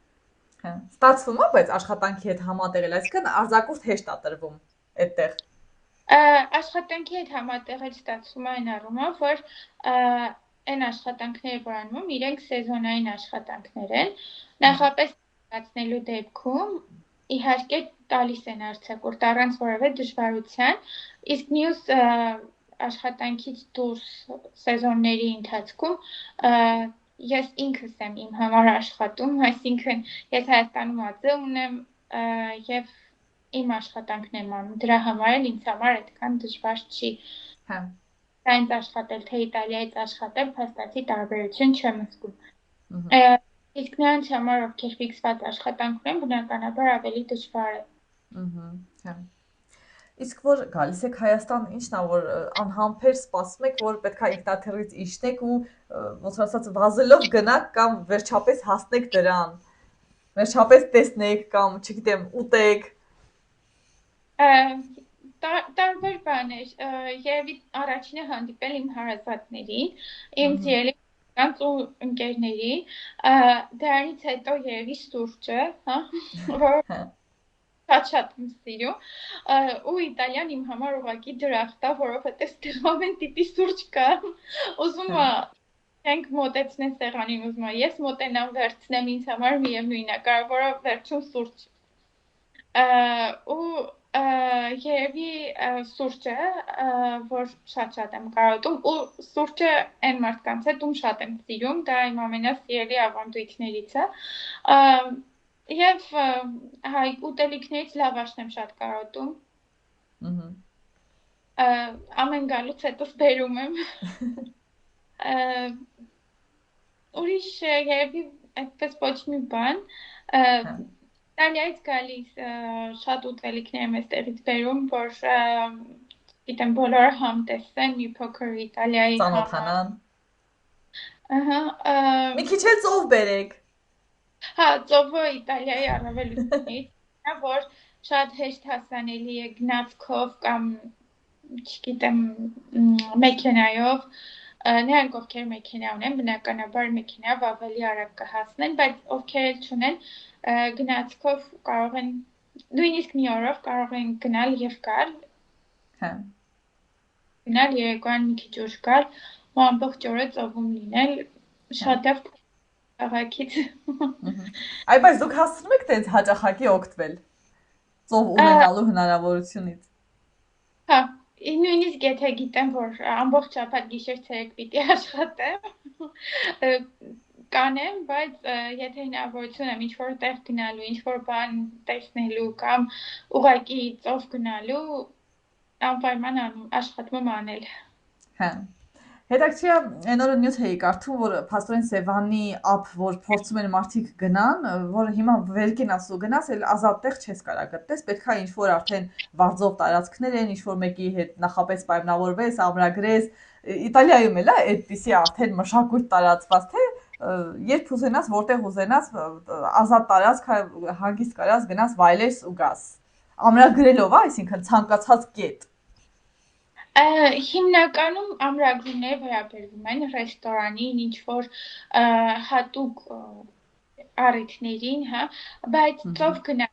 Ստացվում է, բայց աշխատանքի հետ համատեղել, այսինքն արձակուրդ հեշտ է տրվում այդտեղ։ Աշխատանքի հետ համատեղել ստացվում է այն առումով, որ այն աշխատանքները, որ անում եմ, իրենք սեզոնային աշխատանքներ են։ Նախապես ստացնելու դեպքում իհարկե տալիս են արձակուրդ առանց որևէ դժվարության, իսկ մյուս աշխատանքից դուրս սեզոնների ընթացքում ես ինքս եմ իմ համար աշխատում, այսինքն ես Հայաստանում ածը ունեմ եւ իմ աշխատանքն եմ անում, դրա համար էլ ինձ համար այդքան դժվար չի։ Հա։ Այնց աշխատել, թե Իտալիայից աշխատել, փաստացի տարբերություն չեմ զգում։ Իսկ նրանց համար, ովքեր ֆիքսված աշխատանք ունեն, բնականաբար ավելի դժվար է։ Հա։ Իսկ որ գալիս եք Հայաստան, ինչն է որ անհամբեր սպասում եք, որ պետքա ինքնաթիռից իջնեք ու ոնց ասած վազելով գնաք կամ վերջապես հասնեք դրան։ Վերջապես տեսնեք կամ, չգիտեմ, ուտեք։ Տարբեր բաներ, երևի առաջինը հանդիպել իմ հարազատներին, իմ սիրելի կանց ու ընկերների, դրանից հետո երևի սուրճը, հա, որ շատ եմ սիրում ու Իտալիան իմ համար ուղղակի դրախտ է, որովհետև ստեղ ամեն տիպի սուրճ կա։ Ուզում է ենք մոտեցնեն սեղանին, ուզում է ես մոտենամ վերցնեմ, ինձ համար միևնույն է, կարևորը վերջում սուրճ։ Ու երևի սուրճը, որ շատ եմ կարոտում, ու սուրճը այն մարդկանց հետ ում շատ եմ սիրում, դա իմ ամենասիրելի ավանդույթներից է։ Եվ հայ ուտելիքներից լավաշն եմ շատ կարոտում։ Ամեն գալուց հետո բերում եմ։ Ուրիշ երևի այդպես ոչ մի բան։ Իտալիայից գալիս շատ ուտելիքներ եմ այստեղից բերում, որ գիտեմ բոլորը համտեսեն մի փոքր Իտալիայի ծանոթանան։ Ահա։ Մի քիչ էլ ծով բերեք։ Հա, ծովը Իտալիայի առավելությունից, նա որ շատ հեշտ հասանելի է գնացքով կամ չգիտեմ մեքենայով, նրանք ովքեր մեքենա ունեն, բնականաբար մեքենայով ավելի արագ կհասնեն, բայց ովքեր էլ չունեն, գնացքով կարող են նույնիսկ մի օրով կարող են գնալ եւ գալ, Հա։ գնալ երեկոյան մի քիչ ուշ գալ, ու ամբողջ օրը ծովում լինել, շատ լավ քաղաքից։ Այ բայց դուք հասցնում եք տենց հաճախակի օգտվել ծով ունենալու հնարավորությունից։ Հա, նույնիսկ եթե գիտեմ, որ ամբողջ շաբաթ գիշեր-ցերեկ պիտի աշխատեմ, կանեմ, բայց եթե հնարավորություն եմ ինչ-որ տեղ գնալու, ինչ-որ բան տեսնելու կամ ուղղակի ծով գնալու, անպայման աշխատում եմ անել։ Հա։ Հետաքրքիր է, այն օրը նյութ էի կարդում, որ փաստորեն Սևանի app, որ փորձում են մարդիկ գնան, որը հիմա վերկեն ասու գնաս, էլ ազատ տեղ չես կարա գտնես, պետքա ինչ-որ արդեն վարձով տարածքներ են, ինչ-որ մեկի հետ նախապես պայմանավորվես, ամրագրես։ Իտալիայում էլ է այդպիսի արդեն մշակույթ տարածված, թե երբ ուզենաս, որտեղ ուզենաս, ազատ տարածք հանգիստ կարաս գնաս վայելես ու գաս։ Ամրագրելով, այսինքն ցանկացած կետ։ Հիմնականում ամրագրումները վերաբերվում են ռեստորանին, ինչ-որ հատուկ առիթներին, հա, բայց ծով գնալ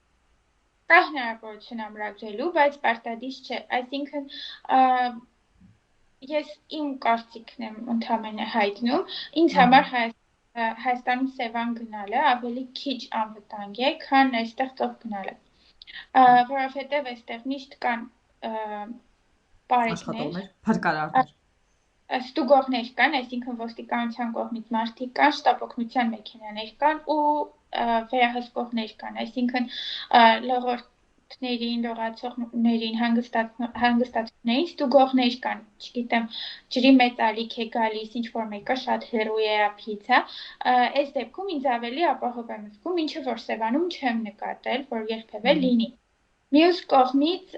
կա հնարավորություն ամրագրելու, բայց պարտադիր չէ, այսինքն ես իմ կարծիքն եմ ընդհանրապես հայտնում, ինձ համար Հայաստանում Սևան գնալը ավելի քիչ անվտանգ է, քան այստեղ ծով գնալը, որովհետև այստեղ միշտ կան Աշխատողներ, փրկարարներ։ Ստուգողներ կան, այսինքն ոստիկանության կողմից մարդիկ կան, շտապ օգնության մեքենաներ կան ու վերահսկողներ կան, այսինքն լողորդներին, լողացողներին, հանգստացողներին ստուգողներ կան, չգիտեմ, ջրի մեծ ալիք է գալիս, ինչ-որ մեկը շատ հեռու է ափից, հա, այս դեպքում ինձ ավելի ապահով եմ զգում, ինչը որ Սևանում չեմ նկատել, որ երբևէ լինի։ Մյուս կողմից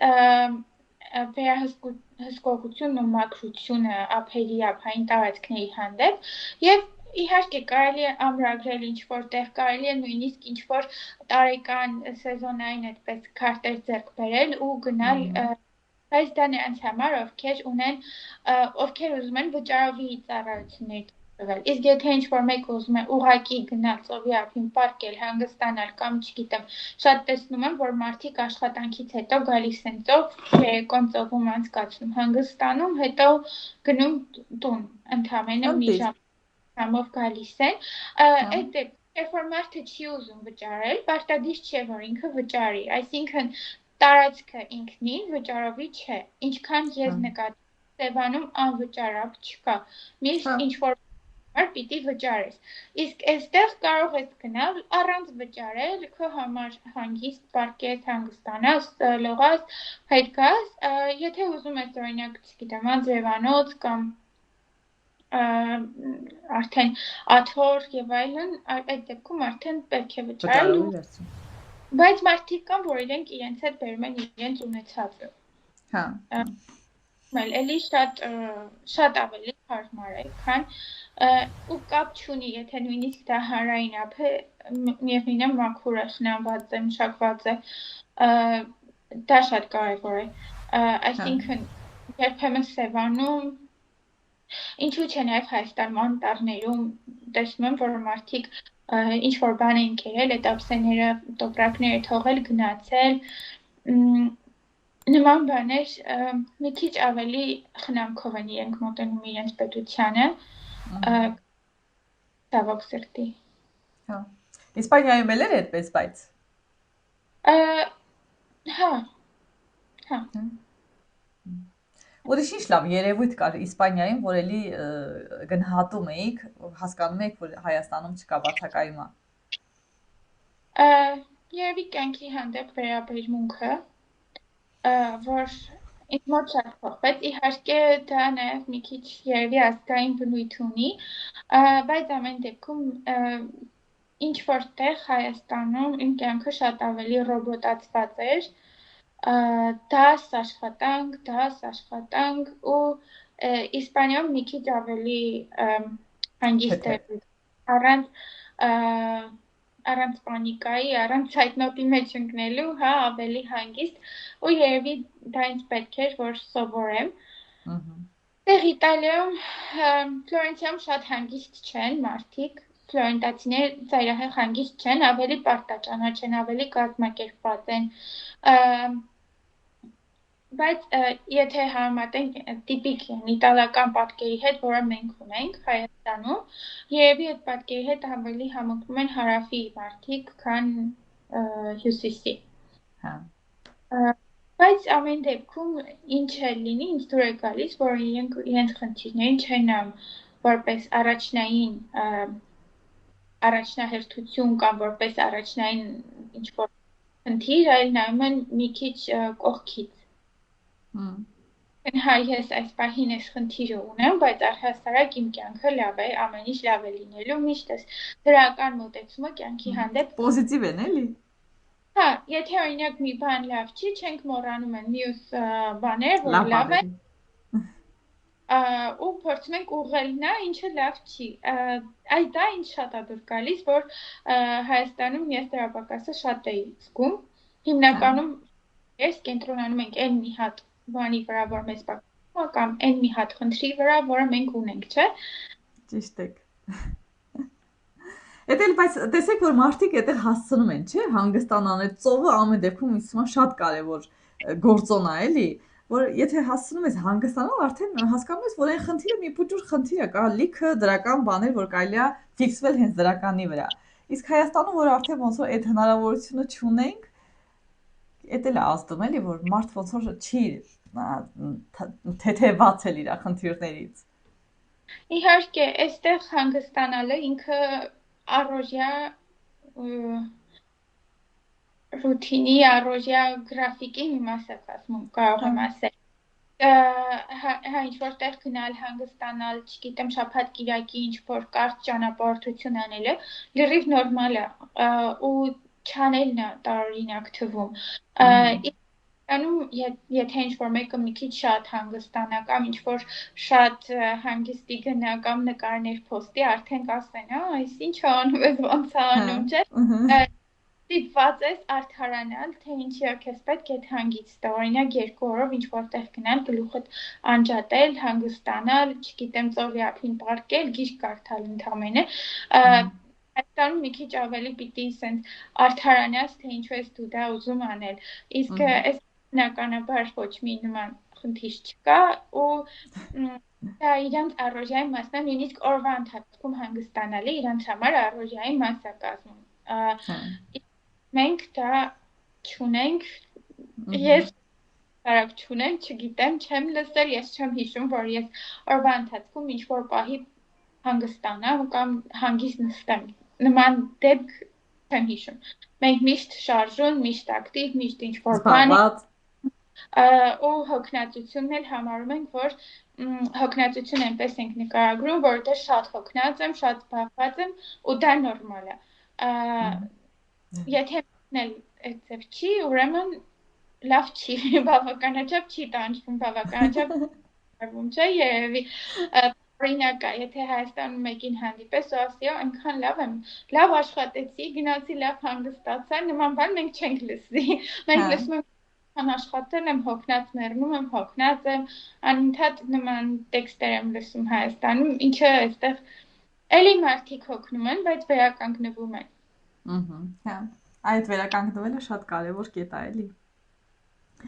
վերահսկողությունն ու մաքրությունը ափերի, ափային տարածքների հանդեպ եւ իհարկե կարելի է ամրագրել ինչ-որ տեղ, կարելի է նույնիսկ ինչ-որ տարեկան սեզոնային այդպես քարտեր ձեռք բերել ու գնալ, բայց դա նրանց համար, ովքեր ուզում են վճարովի ծառայություններ տվել։ Իսկ եթե ինչ-որ մեկը ուզում է ուղակի գնալ ծովի ափին պարկել, հանգստանալ կամ չգիտեմ, շատ տեսնում եմ, որ մարդիկ աշխատանքից հետո գալիս են ծով, երեկոն ծովում անցկացնում, հանգստանում, հետո գնում տուն, ընդամենը մի ժամով գալիս են։ Այդ դեպքում, երբ որ մարդը չի ուզում վճարել, պարտադիր չէ, որ ինքը վճարի, այսինքն տարածքը ինքնին վճարովի չէ, ինչքան ես նկատում Սևանում անվճարակ չկա, միշտ ինչ-որ պիտի վճարես, իսկ այստեղ կարող ես գնալ առանց վճարել, քո համար հանգիստ պարկես, հանգստանաս, լողաս, հետ գաս, եթե ուզում ես օրինակ, չգիտեմ, անձրևանոց կամ արդեն աթոռ եւ այլն, այդ դեպքում արդեն պետք է վճարել, բայց մարդիկ կան, որ իրենք իրենց հետ բերում են իրենց ունեցածը։ Հա։ Էլի շատ ավելի հարմար է, քան ու կապ չունի, եթե նույնիսկ դա հանրային ափ է, միևնույն է մաքուր է, խնամված է, մշակված է, դա շատ կարևոր է, այսինքն երբեմն Սևանում, ինչու՞ չէ նաև Հայաստանում անտառներում տեսնում եմ, որ մարդիկ ինչ-որ բան են կերել, այդ ափսեները, տոպրակները թողել, գնացել, նման բաներ մի քիչ ավելի խնամքով են իրենք մոտենում իրենց պետությանը, ցավոք սրտի։ Հա։ Իսպանիայում էլ էր այդպես, բայց։ Հա։ Ուրիշ ինչ լավ երևույթ կար Իսպանիայում, որ էլի գնահատում էիք, հասկանում եք, որ Հայաստանում չկա բացակայումա։ Երևի կյանքի հանդեպ վերաբերմունքը, որ ինձ մոտ շատ փոխվեց, իհարկե դա նաև մի քիչ երևի ազգային բնույթ ունի, բայց ամեն դեպքում ինչ որտեղ Հայաստանում իմ կյանքը շատ ավելի ռոբոտացված էր, դաս աշխատանք ու Իսպանիայում մի քիչ ավելի հանգիստ էր առանց առանց պանիկայի, առանց ցայտնոտի մեջ ընկնելու, հա, ավելի հանգիստ ու երևի դա ինձ պետք էր, որ սովորեմ։ Տեղ Իտալիայում, Ֆլորենցիայում շատ հանգիստ չեն մարդիկ, ֆլորենտացիներ ծայրահեղ հանգիստ չեն, ավելի պարտաճանաչ են, ավելի կազմակերպված են, բայց եթե համեմատենք տիպիկ իտալական պատկերի հետ, որը մենք ունենք Հայաստանում, երևի այդ պատկերի հետ ավելի համընկնում են հարավի մարդիկ, քան հյուսիսի։ Հա։ Բայց ամեն դեպքում ինչ էլ լինի, ինձ դուր է գալիս, որ իրենց խնդիրներին չեն նայում որպես առաջնահերթություն կամ որպես առաջնային ինչ-որ խնդիր, այլ նայում են մի քիչ կողքից։ Հա, ես այս պահին այս խնդիրը ունեմ, բայց առհասարակ իմ կյանքը լավ է, ամեն ինչ լավ է լինելու, միշտ այս դրական մոտեցումը կյանքի հանդեպ պոզիտիվ են, էլի։ Հա, եթե օրինակ մի բան լավ չի, չենք մոռանում են մյուս բաներ, որ լավ են, ու փորձում ենք ուղղել նա, ինչը լավ չի։ Այս դա ինձ շատ է դուր գալիս, որ Հայաստանում ես դրա պակասը շատ էի զգում։ Հիմնականում ես կենտրոնանում ենք այն մի հատ բանի վրա, որ մեզ պակասում է, կամ այն մի հատ խնդրի վրա, որը մենք ունենք, չէ։ Ճիշտ եք։ Էդել բայց տեսեք, որ մարդիկ այդտեղ հասցնում են, չէ՞, հանգստանան, այդ ծովը ամեն դեպքում ինձ թվում է շատ կարևոր գործոն է, էլի, որ եթե հասցնում ես հանգստանալ, արդեն հասկանում ես, որ այն խնդիրը մի փոքր խնդիր է, կա լիքը դրական բաներ, որ կարելի է ֆիքսվել հենց դրականի վրա։ Իսկ Հայաստանում, որ արդեն ոնց որ այդ հնարավորությունը չունենք, էդ էլ է ազդում, էլի, որ մարդ ոնց որ չի թեթևացել իր խնդիրներից։ Իհարկե, այստեղ հանգստանալը ինքը առօրյա ռուտինի, առօրյա գրաֆիկի մի մաս է կազմում, կարող եմ ասել։ Հա, ինչ-որ տեղ գնալ, հանգստանալ, չգիտեմ, շաբաթ-կիրակի ինչ-որ կարճ ճանապարհորդություն անելը լրիվ նորմալ է ու չանելն է տարօրինակ թվում։ Եթե ինչ-որ մեկը մի քիչ շատ հանգստանա կամ ինչ-որ շատ հանգստի գնա կամ նկարներ փոստի, արդեն կասեն, այս ինչ է անում, այս ոնց է անում, չէ՞։ Ստիպված ես արդարանալ, թե ինչի է քեզ պետք այդ հանգիստը, օրինակ 2 օրով ինչ-որ տեղ գնալ, գլուխդ անջատել, հանգստանալ, չգիտեմ, ծովի պարկել, գիրք կարդալ ընդամենը։ Այստանում մի քիչ ավելի պիտի սենց արդարանաս, թե ինչու ես դու դա ուզում անել։ Իսկ այս բնականաբար ոչ մի նման խնդիր չկա ու դա իրանց առօրյայի մասն է, նույնիսկ օրվա ընթացքում հանգստանալը իրանց համար առօրյայի մաս է կազմում։ Մենք դա չունենք, ես կարակ չունեմ, չգիտեմ, չեմ լսել, ես չեմ հիշում, որ ես օրվա ընթացքում ինչ-որ պահի հանգստանամ կամ հանգիստ նստեմ, նման դեպք չեմ հիշում։ Մենք միշտ շարժուն, միշտ ակտիվ, միշտ ինչ-որ բան ու հոգնածությունն էլ համարում ենք, որ հոգնածություն այնպես ենք նկարագրում, որովհետև շատ հոգնած եմ, շատ զբաղված եմ ու դա նորմալ է։ Եթե մտնել այդ ձև չի, ուրեմն լավ չի, բավականաչափ չի տանջվում, բավականաչափ արվում, չէ, երևի օրինակ է, եթե Հայաստանում մեկին հանդիպես ու ասի, այնքան լավ եմ, լավ աշխատեցի, գնացի, լավ հանգստացա, նման բան մենք չենք լսի։ Մենք լսում ենք աշխատել եմ, հոգնած մեռնում եմ, հոգնած եմ, անընդհատ նման տեքստեր եմ լսում Հայաստանում, ինչը այստեղ էլի մարդիկ հոգնում են, բայց վերականգնվում են։ Հա, այդ վերականգնվելը շատ կարևոր կետ է, էլի։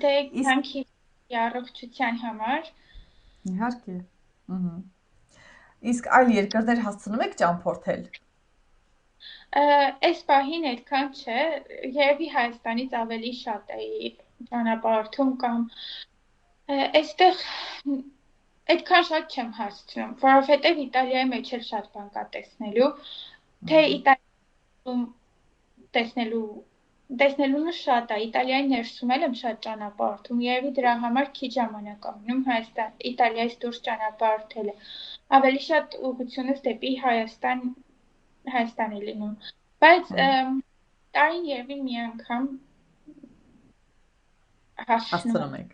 Դե կյանքի առողջության համար։ Իհարկե։ Իսկ այլ երկրներ հասցնում եք ճամփորդել։ Այս պահին այդքան չէ, երևի Հայաստանից ավելի շատ էի ճանապարհորդում կամ այստեղ այդքան շատ չեմ հասցնում, որովհետև Իտալիայի մեջ էլ շատ բան կա տեսնելու, թե Իտալիայում տեսնելունը շատ է, Իտալիայի ներսում էլ եմ շատ ճանապարհորդում, երևի դրա համար քիչ ժամանակ ամնում Իտալիայից դուրս ճանապարհորդելը, ավելի շատ ուղղությունս դեպի Հայաստան է լինում, բայց տարին երևի մի անգամ հասցնում եք,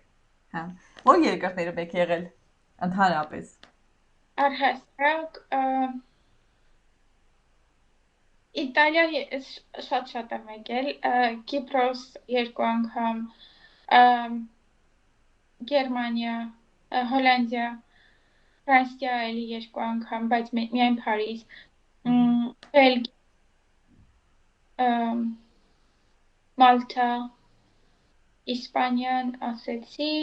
հա, որ երկրներում եք եղել ընդհանրապես։ Առհասարակ Իտալիա շատ եմ եկել, Կիպրոս 2 անգամ, Գերմանիա, Հոլանդիա, Ֆրանսիա էլի 2 անգամ, բայց միայն Փարիզ, Բելգիա, Մալթա, Իսպանիան ասեցի,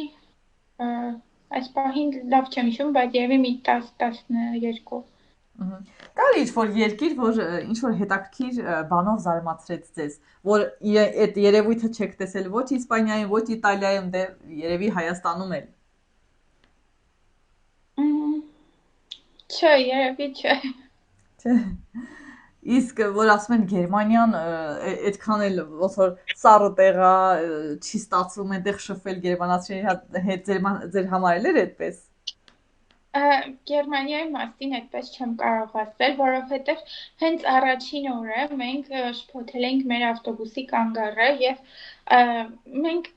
այս պահին լավ չեմ հիշում, բայց երևի մի 10-12։ Կար ինչ-որ երկիր, որ ինչ-որ հետաքրքիր բանով զարմացրեց ձեզ, որ այդ երևույթը չեք տեսել ոչ Իսպանիայում, ոչ Իտալիայում, դե երևի Հայաստանում էլ։ Չէ, երևի չէ։ Չէ։ Իսկ որ ասում են Գերմանիան այդքան էլ ոնց որ սառը տեղ է, չի ստացվում այնտեղ շփվել գերմանացիների հետ ձեր համար էլ էր այդպես։ Գերմանիայի մասին այդպես չեմ կարող ասել, որովհետև հենց առաջին օրը մենք շփոթել էինք մեր ավտոբուսի կանգառը եւ մենք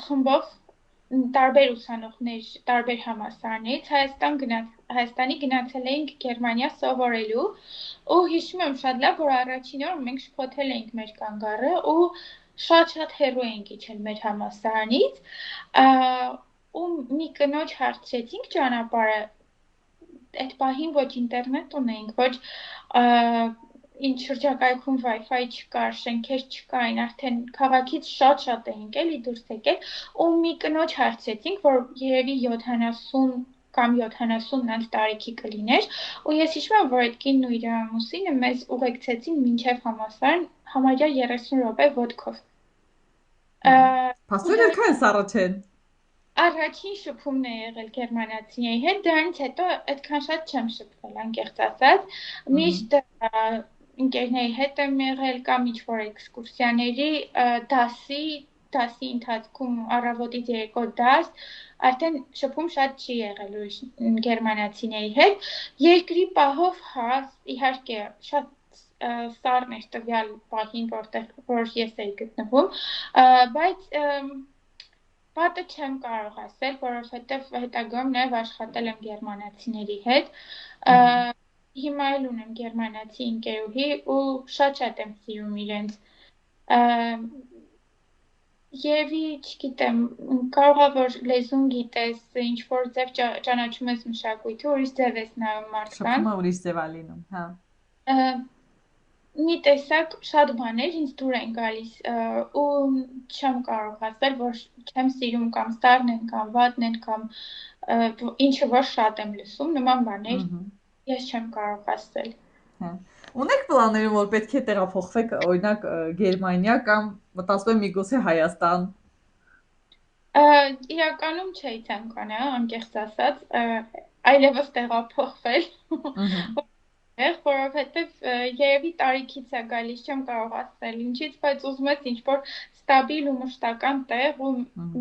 խմբով տարբեր ուսանողներ, տարբեր համալսարանից Հայաստանի գնացել էինք Գերմանիա սովորելու ու հիշում եմ շատ լավ, որ առաջին օր մենք շփոթել էինք մեր կանգառը ու շատ հեռու էինք իջել մեր համալսարանից ու մի կնոջ հարցրեցինք ճանապարհը այդ պահին ոչ ինտերնետ ունեինք, ոչ ինչ շրջակայքում Wi-Fi չկար, շենքեր չկային, արդեն քաղաքից շատ էինք էլի դուրս եկել ու մի կնոջ հարցրեցինք, որ երևի 70 կամ 70-ից տարիքի կլիներ ու ես հիշում եմ, որ այդ կինն ու իր ամուսինը մեզ ուղեկցեցին մինչև համալսարան համարյա 30 րոպե ոտքով։ Փաստորեն այդքան սառը չեն։ Առաջին շփումն է եղել գերմանացիների հետ, դրանից հետո այդքան շատ չեմ շփվել, անկեղծ ասած։ Միշտ ընկերների հետ եմ եղել կամ ինչ-որ էքսկուրսիաների դասի ընթացքում առավոտից երեկո դաս, արդեն շփում շատ չի եղել ուրիշ գերմանացիների հետ։ Երկրի պահով հա, իհարկե, շատ սառն էր տվյալ պահին, որ ես էի գտնվում, բայց պատը չեմ կարող ասել, որովհետև հետագայում նաև աշխատել եմ գերմանացիների հետ։ Հիմա էլ ունեմ գերմանացի ընկերուհի ու շատ եմ սիրում իրենց։ Երևի, չգիտեմ, կարող է որ լեզուն գիտես, ինչ որ ձև ճանաչում ես մշակույթը, ուրիշ ձև ես նայում մարդկանց։ Շփումը ուրիշ ձև է լինում, հա։ Մի տեսակ շատ բաներ ինձ դուր են գալիս ու չեմ կարող ասել, որ չեմ սիրում կամ սառն են կամ վատն են կամ ինչը որ շատ եմ լսում, նման բաներ ես չեմ կարող ասել։ Ունեք պլաններում, որ պետք է տեղափոխվեք, օրինակ Գերմանիա կամ մտածում եմ միգուցե Հայաստան։ Իրականում չէի ցանկանա, անկեղծ ասած, այլևս տեղափոխվել։ Որովհետև երևի տարիքից է գալիս, չեմ կարող ասել ինչից, բայց ուզում ես ինչ-որ ստաբիլ ու մշտական տեղ ու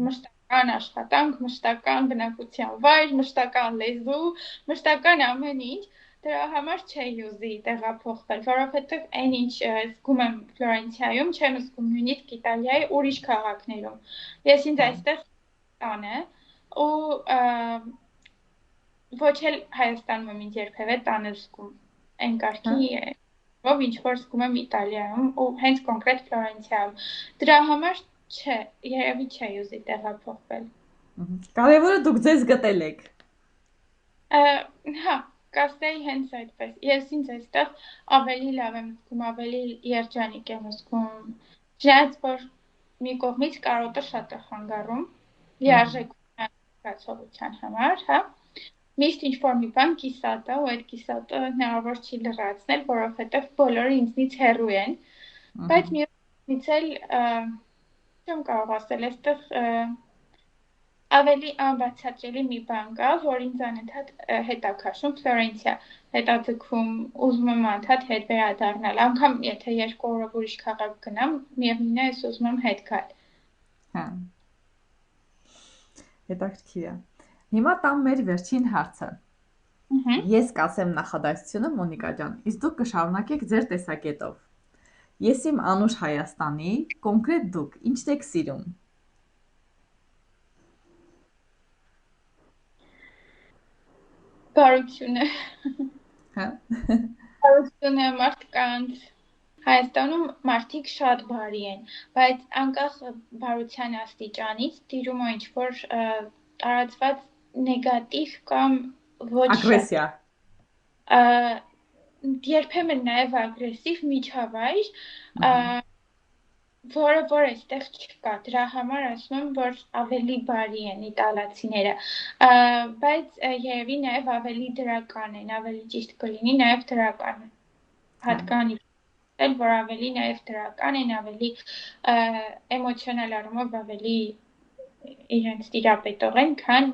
մշտական աշխատանք, մշտական բնակության վայր, մշտական լեզու, մշտական ամեն ինչ, դրա համար չէի ուզի տեղափոխվել, որովհետև այն ինչ զգում եմ Ֆլորենցիայում, չեմ զգում նույնիսկ Իտալիայի ուրիշ քաղաքներում։ Ես ինձ այստեղ տան է ու ոչ էլ Հայաստանում եմ ինձ երբևէ տանը զգում։ Այն կարգի ով ինչ որ զգում եմ Իտալիայում ու հենց կոնկրետ Ֆլորենցիայում։ Դրա համար չէ, երևի չէ ուզի տեղափոխվել։ Կարևորը դուք ձեզ գտել եք։ Հա, կասեի հենց այդպես։ Ես ինձ այստեղ ավելի լավ եմ զգում, ավելի երջանիկ եմ զգում։ Չնայած որ մի կողմից կարոտը շատ է խանգարում, լիարժեքության զգացողության համար, հա։ Միշտ ինչ-որ մի բան կիսատ է ու այդ կիսատը հնարավոր չի լրացնել, որովհետև բոլորը ինձնից հեռու են, բայց միևնույնից էլ չեմ կարող ասել, այստեղ ավելի անբացատրելի մի բան կա, որ ինձ անընդհատ հետ է քաշում Ֆլորենցիա, հետաձգում, ուզում եմ անընդհատ հետ վերադառնալ, անգամ եթե 2 օրով ուրիշ քաղաք գնամ, միևնույնն է, ես ուզում եմ հետ գալ։ Հա։ Հետաքրքիր է։ Հիմա տամ մեր վերջին հարցը։ Ես կասեմ նախադասությունը, Մոնիկա ջան, իսկ դուք կշարունակեք ձեր տեսակետով։ Ես իմ անուշ Հայաստանի, կոնկրետ դուք ինչն եք սիրում։ Բարությունը։ Հա։ Բարությունը մարդկանց, Հայաստանում մարդիկ շատ բարի են, բայց անկախ բարության աստիճանից տիրում է ինչ-որ տարածված նեգատիվ կամ ոչ շատ Ագրեսիա։ երբեմն նաև ագրեսիվ միջավայր, Ահա, որը որ այստեղ չկա։ Դրա համար ասում եմ, որ ավելի բարի են իտալացիները, բայց երևի նաև ավելի դրական են, ավելի ճիշտ կլինի նաև դրական հատկանիշ, որ ավելի նաև դրական են, ավելի էմոցիոնալ առումով ավելի իրենց տիրապետող են, քան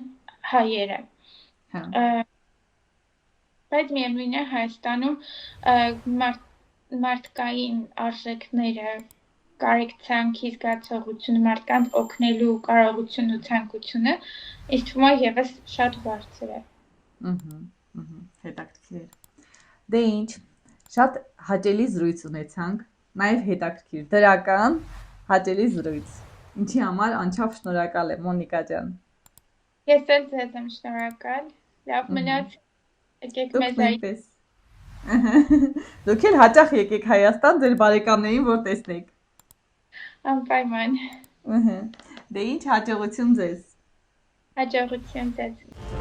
հայերը։ հա։ Բայց միևնույն է Հայաստանում մարդկային արժեքները, կարեկցանքի զգացողությունը, մարդկանց օգնելու կարողությունն ու ցանկությունը ինձ թվում է եւս շատ բարձր է։ Հետաքրքիր։ Դե ինչ, շատ հաճելի զրույց ունեցանք, նաև հետաքրքիր, դրական, հաճելի զրույց։ Ինչի համար անչափ շնորհակալ եմ, Մոնիկա ջան։ Ես էլ ձեզ եմ շնորհակալ։ Լավ մնաց, եկեք Դուք մեզ այ նույնպես։ Դուք էլ հաճախ եկեք Հայաստան ձեր բարեկամներին որ տեսնեք։ անպայման։ Դե ինչ հաջողություն ձեզ։ Հաջողություն ձեզ։